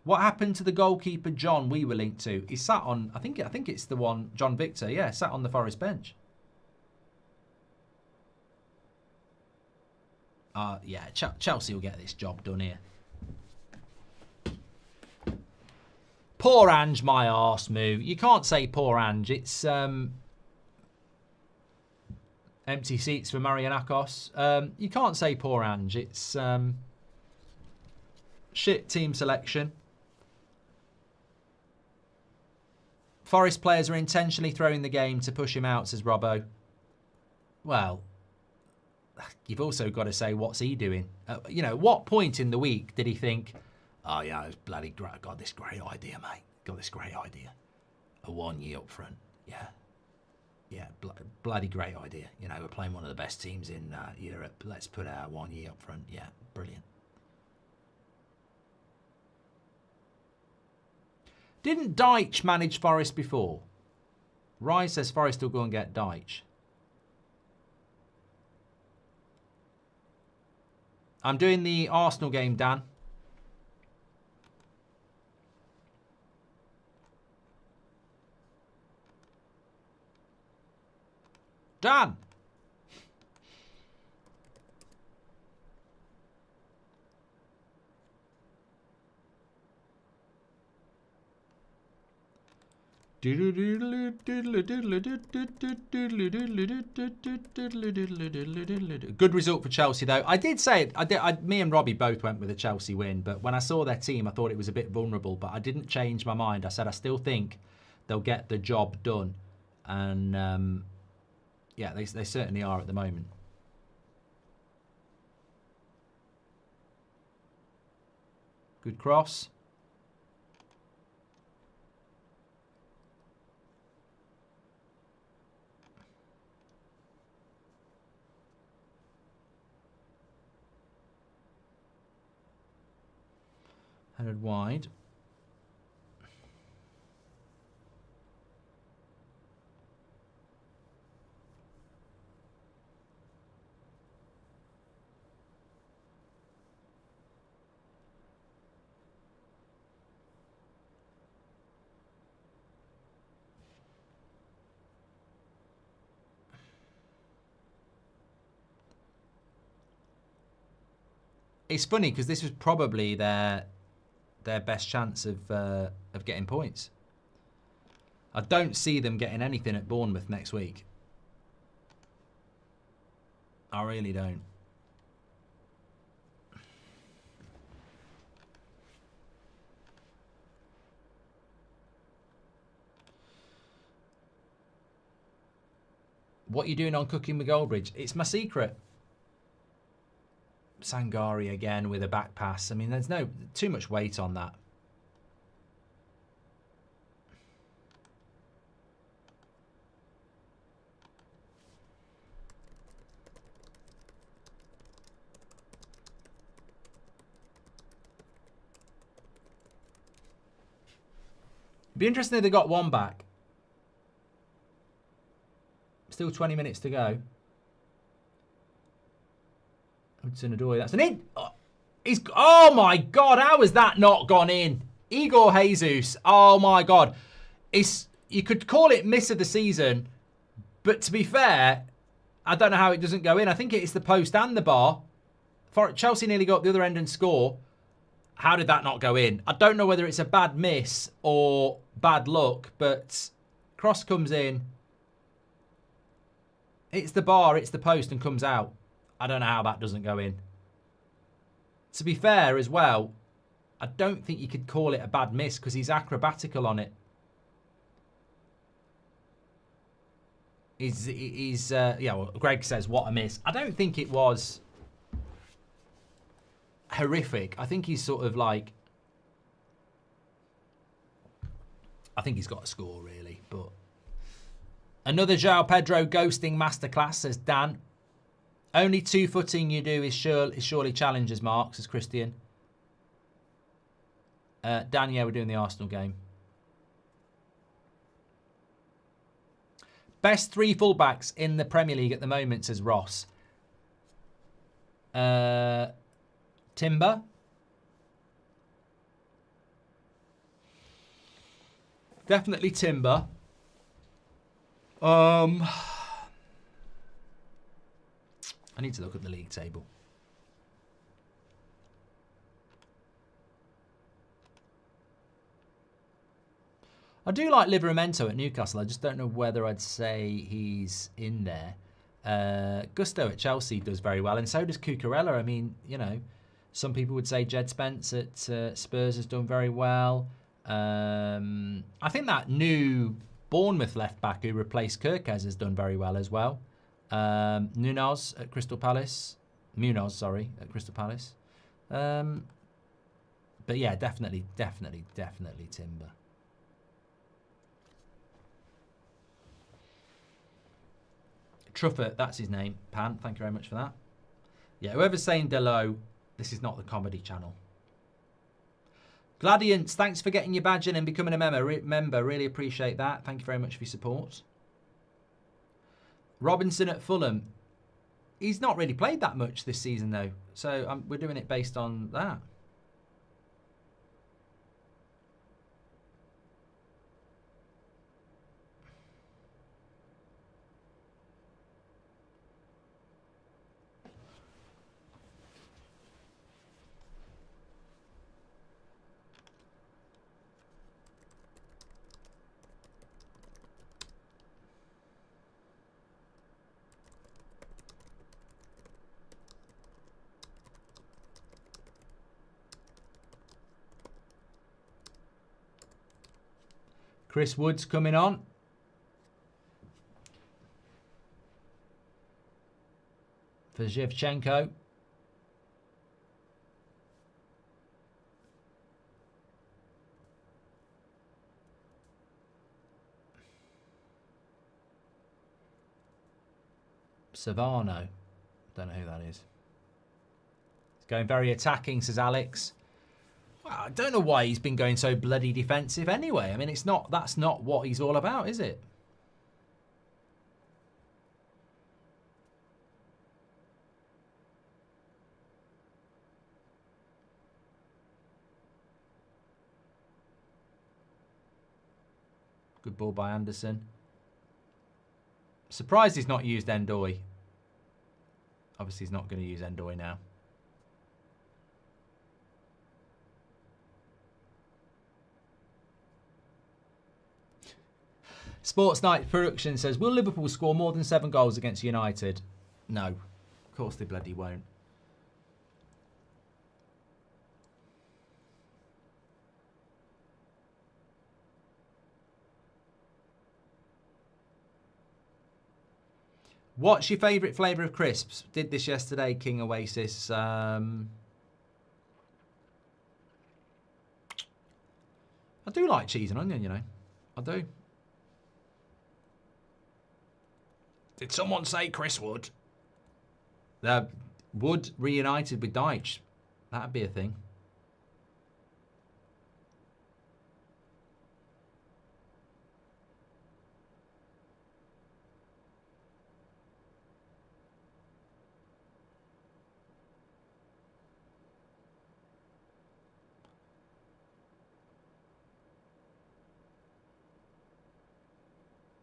Speaker 1: What happened to the goalkeeper John we were linked to? He sat on, I think it's the one, John Victor, yeah, sat on the Forest bench. Yeah, Chelsea will get this job done here. Poor Ange, my arse move. You can't say poor Ange. It's empty seats for Marianakos. You can't say poor Ange. It's shit team selection. Forest players are intentionally throwing the game to push him out, says Robbo. Well, you've also got to say, what's he doing? You know, what point in the week did he think, oh, yeah, it's bloody great. Got this great idea, mate. Got this great idea. A 1 year up front. Yeah. Yeah, bloody great idea. You know, we're playing one of the best teams in Europe. Let's put our 1 year up front. Yeah, brilliant. Didn't Deitch manage Forest before? Rise says Forest will go and get Deitch. I'm doing the Arsenal game, Dan. Dan! Good result for Chelsea, though. I did say it. Me and Robbie both went with a Chelsea win, but when I saw their team, I thought it was a bit vulnerable, but I didn't change my mind. I said I still think they'll get the job done. And, yeah, they certainly are at the moment. Good cross. Headed wide. It's funny because this was probably their best chance of getting points. I don't see them getting anything at Bournemouth next week. I really don't. What are you doing on Cooking with Goldbridge? It's my secret. Sangari again with a back pass. I mean, there's no too much weight on that. It'd be interesting if they got one back. Still 20 minutes to go. Hudson-Odoi, that's an in. Oh my God, how has that not gone in? Igor Jesus, oh my God. You could call it miss of the season, but to be fair, I don't know how it doesn't go in. I think it's the post and the bar. Chelsea nearly got the other end and score. How did that not go in? I don't know whether it's a bad miss or bad luck, but cross comes in. It's the bar, it's the post and comes out. I don't know how that doesn't go in. To be fair as well, I don't think you could call it a bad miss because he's acrobatical on it. Well, Greg says, what a miss. I don't think it was horrific. I think he's sort of like, I think he's got a score, really. But another João Pedro ghosting masterclass, says Dan. Only 2-footing you do is surely challengers, Mark, says Christian. Dan, yeah, we're doing the Arsenal game. Best 3 fullbacks in the Premier League at the moment, says Ross. Timber. Definitely Timber. I need to look at the league table. I do like Livramento at Newcastle. I just don't know whether I'd say he's in there. Gusto at Chelsea does very well, and so does Cucurella. I mean, you know, some people would say Jed Spence at Spurs has done very well. I think that new Bournemouth left back who replaced Kirkez has done very well as well. Munoz at Crystal Palace. At Crystal Palace. But yeah, definitely Timber. Truffert, that's his name. Pan, thank you very much for that. Yeah, whoever's saying Delo, this is not the comedy channel. Gladiants, thanks for getting your badge in and becoming a member. Really appreciate that. Thank you very much for your support. Robinson at Fulham. He's not really played that much this season, though. So we're doing it based on that. Chris Wood's coming on. For Zhevchenko. Savano. Don't know who that is. It's going very attacking, says Alex. Well, I don't know why he's been going so bloody defensive anyway. I mean, that's not what he's all about, is it? Good ball by Anderson. Surprised he's not used Endoy. Obviously, he's not going to use Endoy now. Sports Night Production says, will Liverpool score more than 7 goals against United? No. Of course they bloody won't. What's your favourite flavour of crisps? Did this yesterday, King Oasis. I do like cheese and onion, you know. I do. Did someone say Chris Wood? Wood reunited with Deitch. That'd be a thing.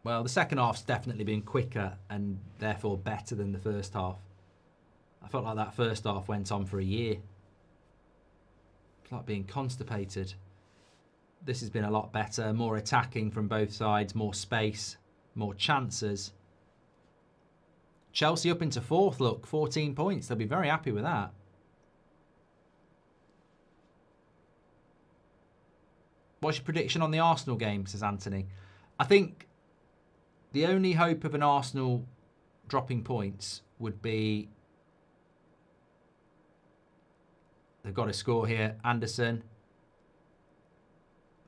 Speaker 1: Well, the second half's definitely been quicker and therefore better than the first half. I felt like that first half went on for a year. It's like being constipated. This has been a lot better, more attacking from both sides, more space, more chances. Chelsea up into 4th, look, 14 points. They'll be very happy with that. What's your prediction on the Arsenal game, says Anthony? I think The only hope of an Arsenal dropping points would be they've got to score here. Anderson.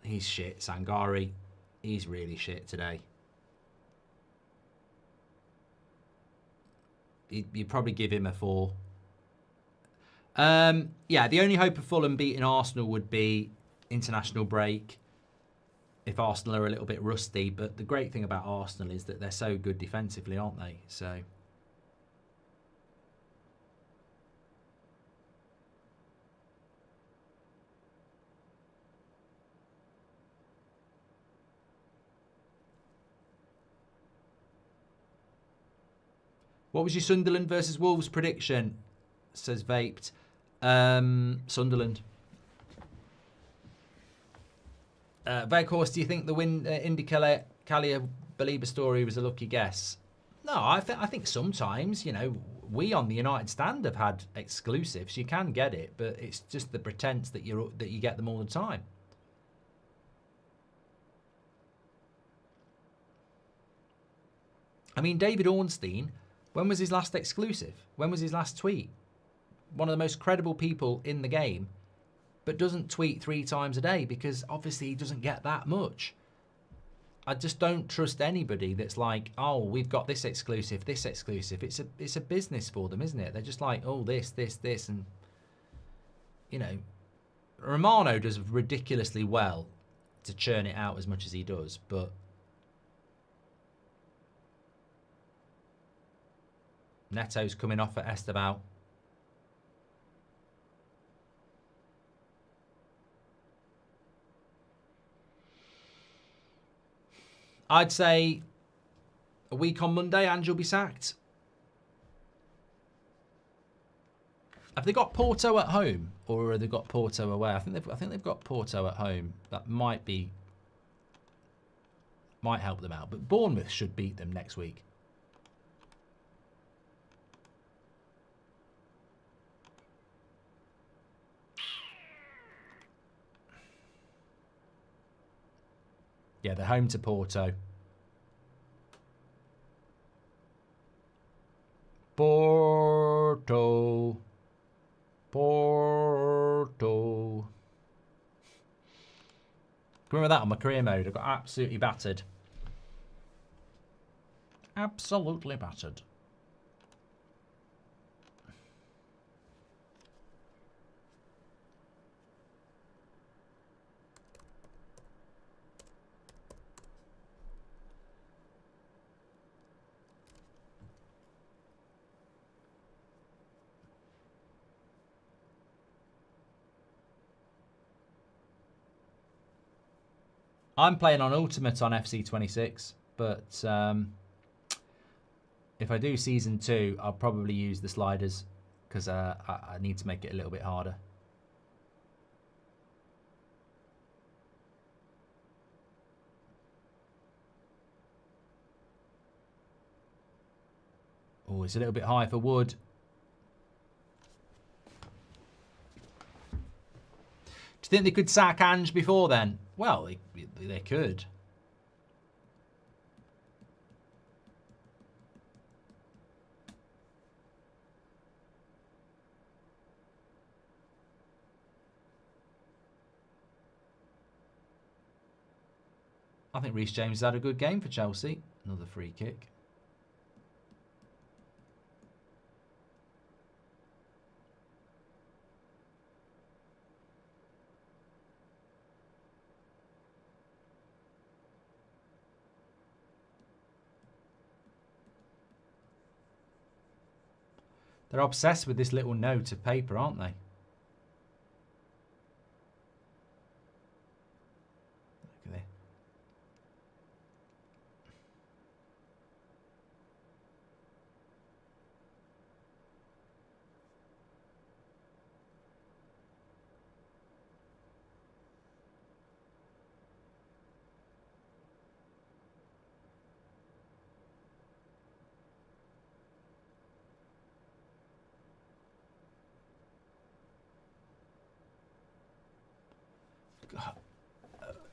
Speaker 1: He's shit. Sangari. He's really shit today. You'd probably give him a 4. Yeah, the only hope of Fulham beating Arsenal would be international break. If Arsenal are a little bit rusty. But the great thing about Arsenal is that they're so good defensively, aren't they? So... What was your Sunderland versus Wolves prediction? Says Vaped. Sunderland. Veghorst, do you think the Indy Kalia Baliba story was a lucky guess? No, I think sometimes, you know, we on the United Stand have had exclusives. You can get it, but it's just the pretense that you get them all the time. I mean, David Ornstein, when was his last exclusive? When was his last tweet? One of the most credible people in the game, but doesn't tweet 3 times a day because obviously he doesn't get that much. I just don't trust anybody that's like, oh, we've got this exclusive, this exclusive. It's a business for them, isn't it? They're just like, oh, this, and you know, Romano does ridiculously well to churn it out as much as he does, but Neto's coming off at Esteban. I'd say a week on Monday, Ange will be sacked. Have they got Porto at home, or have they got Porto away? I think they've got Porto at home. That might help them out. But Bournemouth should beat them next week. Yeah, they're home to Porto. Porto. Remember that on my career mode? I got absolutely battered. Absolutely battered. I'm playing on Ultimate on FC26, but if I do Season 2, I'll probably use the sliders because I need to make it a little bit harder. Oh, it's a little bit high for Wood. Do you think they could sack Ange before then? Well, they could. I think Reece James has had a good game for Chelsea. Another free kick. They're obsessed with this little note of paper, aren't they? Look at this.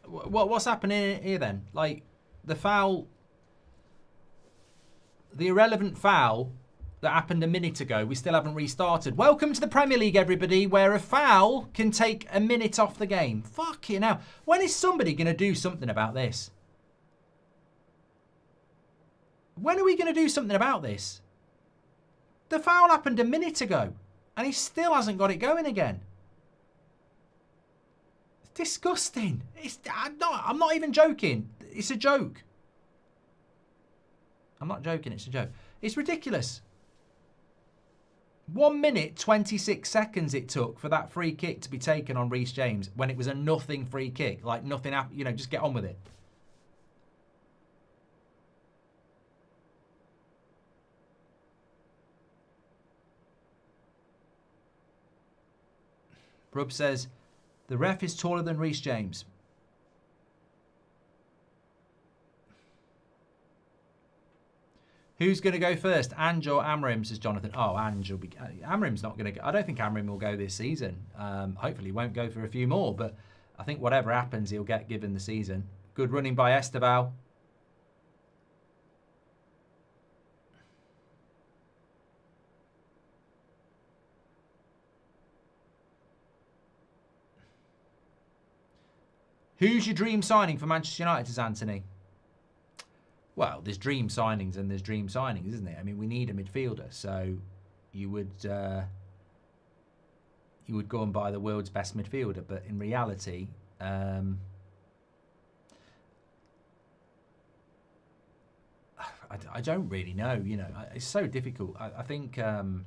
Speaker 1: What's happening here then? Like, the foul the irrelevant foul that happened a minute ago, we still haven't restarted. Welcome to the Premier League, everybody, where a foul can take a minute off the game. Fucking hell. When is somebody going to do something about this? When are we going to do something about this? The foul happened a minute ago, and he still hasn't got it going again. It's disgusting. I'm not even joking. It's a joke. I'm not joking, it's a joke. It's ridiculous. 1 minute, 26 seconds it took for that free kick to be taken on Reece James when it was a nothing free kick. Like nothing happened, you know, just get on with it. Rub says, the ref is taller than Reece James. Who's going to go first? Ange or Amrim, says Jonathan. Oh, Ange will be... Amrim's not going to go. I don't think Amrim will go this season. Hopefully he won't go for a few more, but I think whatever happens, he'll get given the season. Good running by Esteval. Who's your dream signing for Manchester United, says Anthony? Well, there's dream signings and there's dream signings, isn't it? I mean, we need a midfielder, so you would go and buy the world's best midfielder, but in reality, I don't really know. You know, it's so difficult. I think, and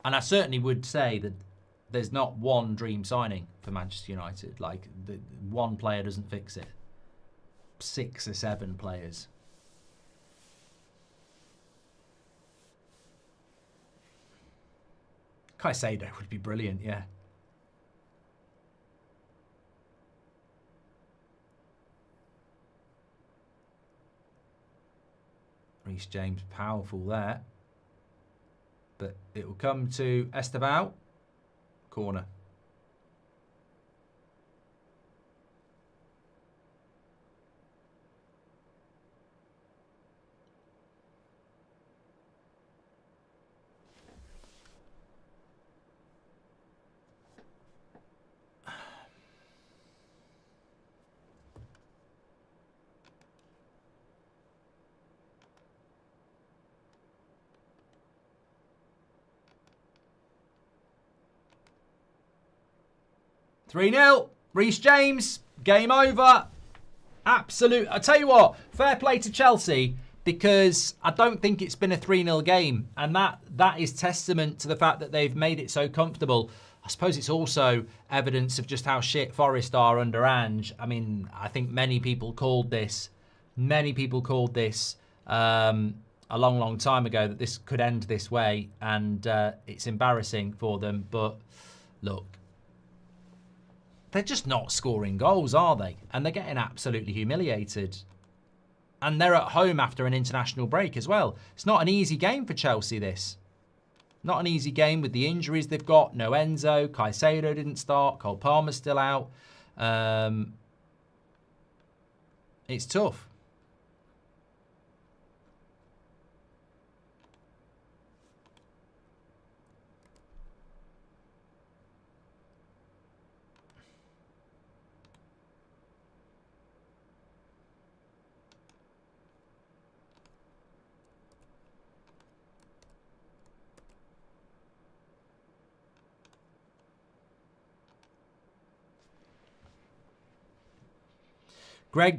Speaker 1: I certainly would say that there's not one dream signing for Manchester United. Like, one player doesn't fix it. 6 or 7 players. Caicedo would be brilliant, yeah. Reece James, powerful there. But it will come to Esteval. Corner. Three 0. Reece James. Game over. Absolute. I tell you what. Fair play to Chelsea, because I don't think it's been a 3-0 game, and that is testament to the fact that they've made it so comfortable. I suppose it's also evidence of just how shit Forest are under Ange. I mean, I think many people called this a long time ago, that this could end this way, and it's embarrassing for them. But look, they're just not scoring goals, are they? And they're getting absolutely humiliated. And they're at home after an international break as well. It's not an easy game for Chelsea, this. Not an easy game with the injuries they've got. No Enzo. Caicedo didn't start. Cole Palmer's still out. It's tough.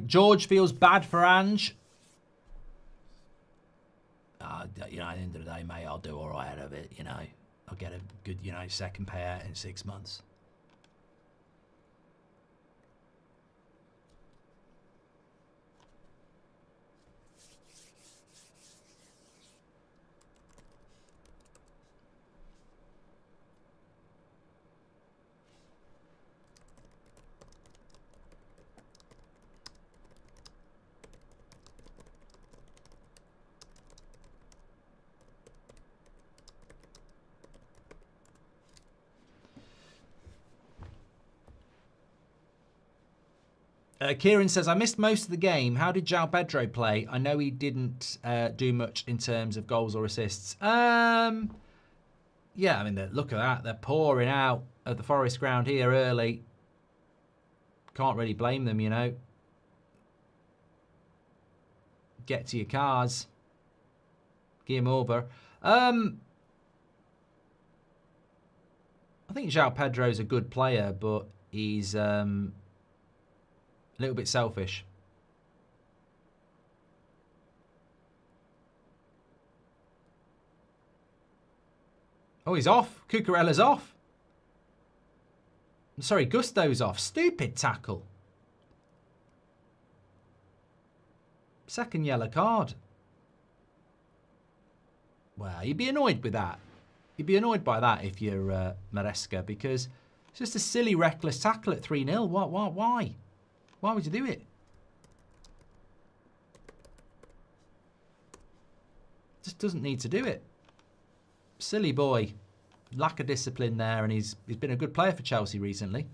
Speaker 1: George feels bad for Ange. You know, at the end of the day, mate, I'll do all right out of it. You know, I'll get a good, you know, second payout in 6 months. Kieran says, I missed most of the game. How did João Pedro play? I know he didn't do much in terms of goals or assists. Yeah, I mean, look at that. They're pouring out of the Forest ground here early. Can't really blame them, you know. Get to your cars. Game over. I think João Pedro's a good player, but he's a little bit selfish. Oh, he's off. Cucurella's off. I'm sorry, Gusto's off. Stupid tackle. Second yellow card. Well, you'd be annoyed with that. You'd be annoyed by that if you're Maresca, because it's just a silly, reckless tackle at 3-0. Why? Why would you do it? Just doesn't need to do it. Silly boy. Lack of discipline there, and he's been a good player for Chelsea recently.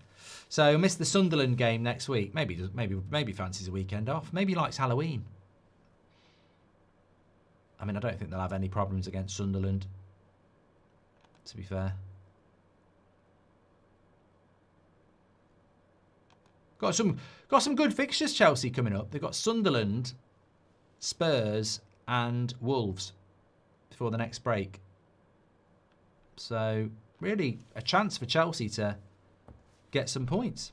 Speaker 1: So missed the Sunderland game next week. Maybe fancies a weekend off. Maybe he likes Halloween. I mean, I don't think they'll have any problems against Sunderland, to be fair. Got some good fixtures, Chelsea, coming up. They've got Sunderland, Spurs and Wolves before the next break. So, really, a chance for Chelsea to get some points.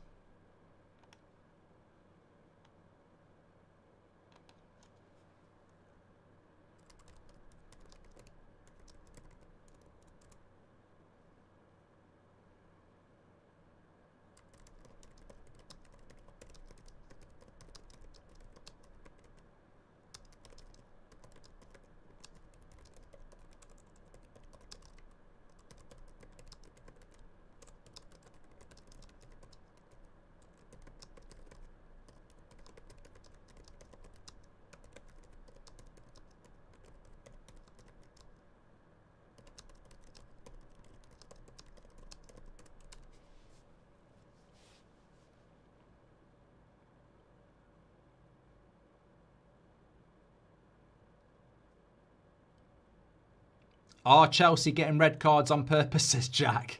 Speaker 1: Are Chelsea getting red cards on purpose, says Jack.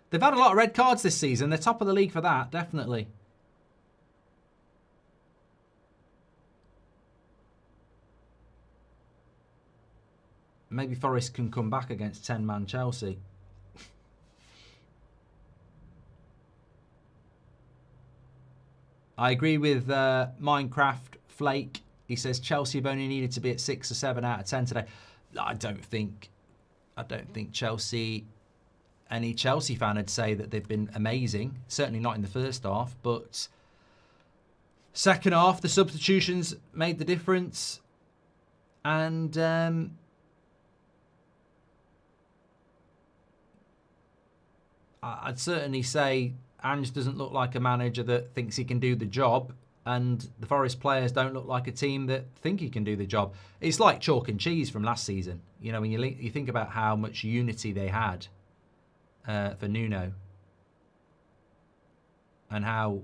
Speaker 1: They've had a lot of red cards this season. They're top of the league for that, definitely. Maybe Forest can come back against 10-man Chelsea. I agree with Minecraft Flake. He says Chelsea have only needed to be at 6 or 7 out of 10 today. I don't think Chelsea, any Chelsea fan would say that they've been amazing. Certainly not in the first half, but second half, the substitutions made the difference. And I'd certainly say Ange doesn't look like a manager that thinks he can do the job, and the Forest players don't look like a team that think he can do the job. It's like chalk and cheese from last season. You know, when you think about how much unity they had for Nuno and how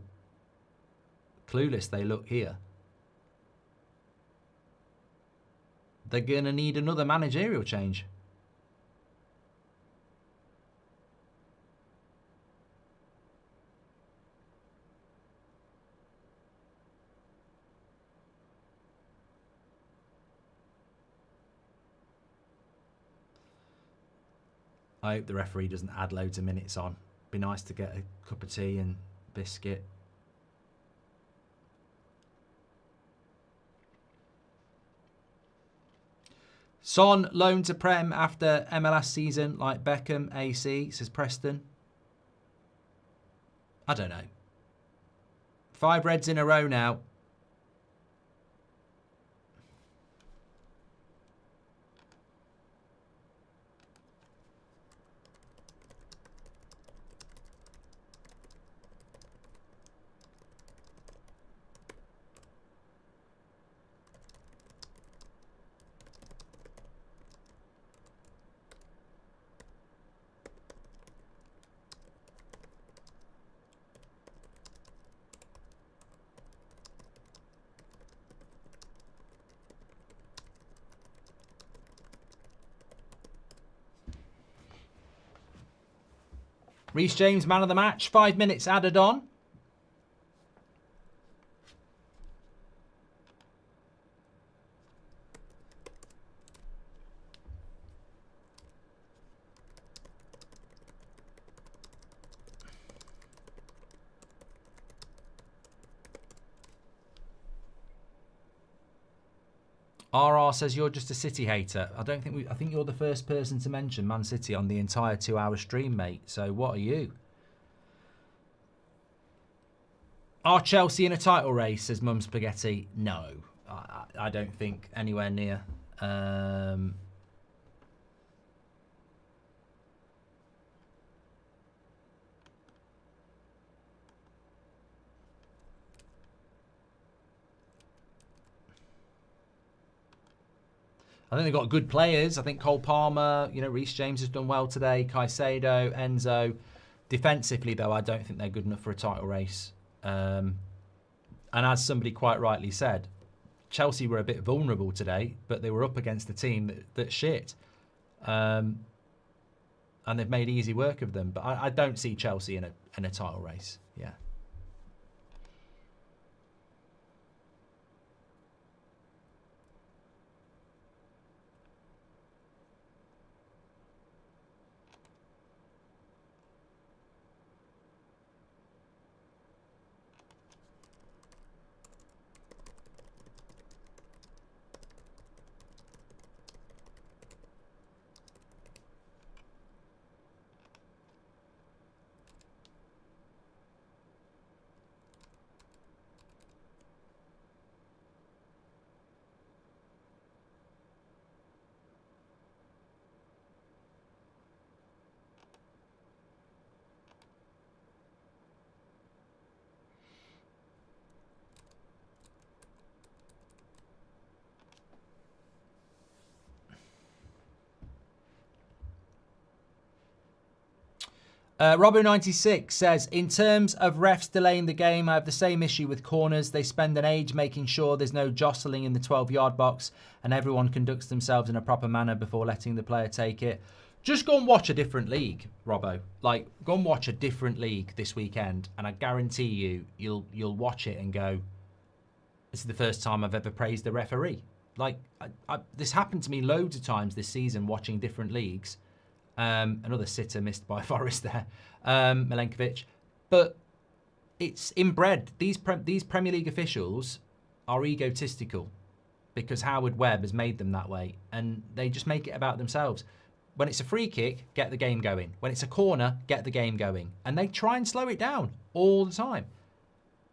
Speaker 1: clueless they look here. They're going to need another managerial change. I hope the referee doesn't add loads of minutes on. Be nice to get a cup of tea and biscuit. Son loaned to Prem after MLS season like Beckham, AC, says Preston. I don't know. 5 reds in a row now. Reece James, man of the match. 5 minutes added on. RR says you're just a City hater. I think you're the first person to mention Man City on the entire 2-hour stream, mate. So what are you? Are Chelsea in a title race, says Mum Spaghetti? No, I don't think anywhere near. I think they've got good players. I think Cole Palmer, Reece James has done well today. Caicedo, Enzo. Defensively, though, I don't think they're good enough for a title race. And as somebody quite rightly said, Chelsea were a bit vulnerable today, but they were up against a team that's shit. And they've made easy work of them. But I don't see Chelsea in a title race. Yeah. Robbo96 says, in terms of refs delaying the game, I have the same issue with corners. They spend an age making sure there's no jostling in the 12-yard box and everyone conducts themselves in a proper manner before letting the player take it. Just go and watch a different league, Robbo. Like, go and watch a different league this weekend, and I guarantee you'll watch it and go, this is the first time I've ever praised the referee. Like, this happened to me loads of times this season watching different leagues. Another sitter missed by Forest there, Milenkovic. But it's inbred. These Premier League officials are egotistical because Howard Webb has made them that way, and they just make it about themselves. When it's a free kick, get the game going. When it's a corner, get the game going. And they try and slow it down all the time.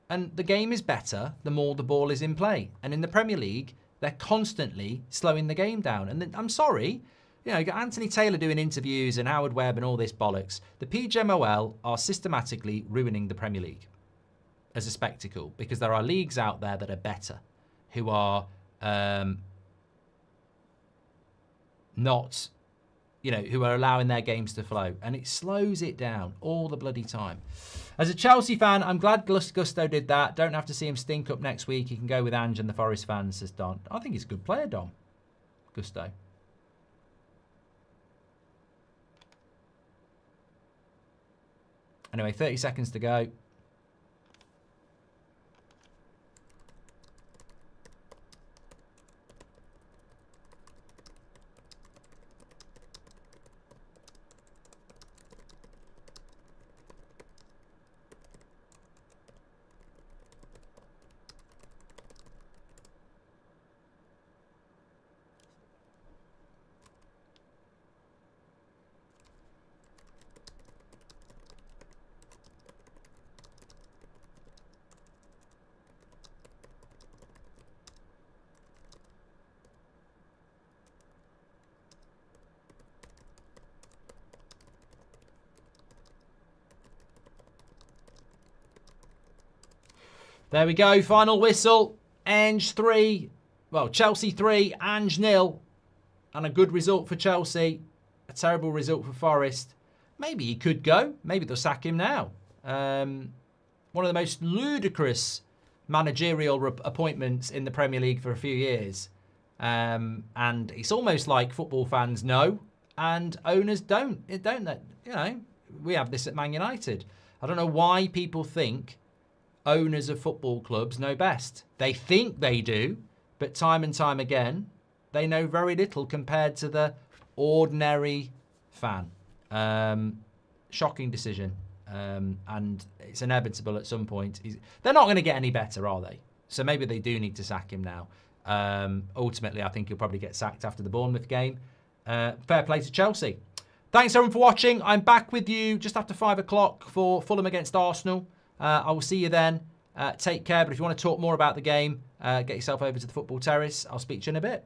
Speaker 1: And the game is better the more the ball is in play. And in the Premier League, they're constantly slowing the game down. And I'm sorry, you got Anthony Taylor doing interviews and Howard Webb and all this bollocks. The PGMOL are systematically ruining the Premier League as a spectacle because there are leagues out there that are better, who are not, who are allowing their games to flow. And it slows it down all the bloody time. As a Chelsea fan, I'm glad Gusto did that. Don't have to see him stink up next week. He can go with Ange and the Forest fans, says Don. I think he's a good player, Dom. Gusto. Anyway, 30 seconds to go. There we go, final whistle. Chelsea 3, Ange 0. And a good result for Chelsea. A terrible result for Forest. Maybe he could go. Maybe they'll sack him now. One of the most ludicrous managerial appointments in the Premier League for a few years. And it's almost like football fans know and owners don't. We have this at Man United. I don't know why people think owners of football clubs know best. They think they do, but time and time again, they know very little compared to the ordinary fan. Shocking decision. And it's inevitable at some point. They're not going to get any better, are they? So maybe they do need to sack him now. Ultimately, I think he'll probably get sacked after the Bournemouth game. Fair play to Chelsea. Thanks everyone for watching. I'm back with you just after 5 o'clock for Fulham against Arsenal. I will see you then. Take care. But if you want to talk more about the game, get yourself over to the Football Terrace. I'll speak to you in a bit.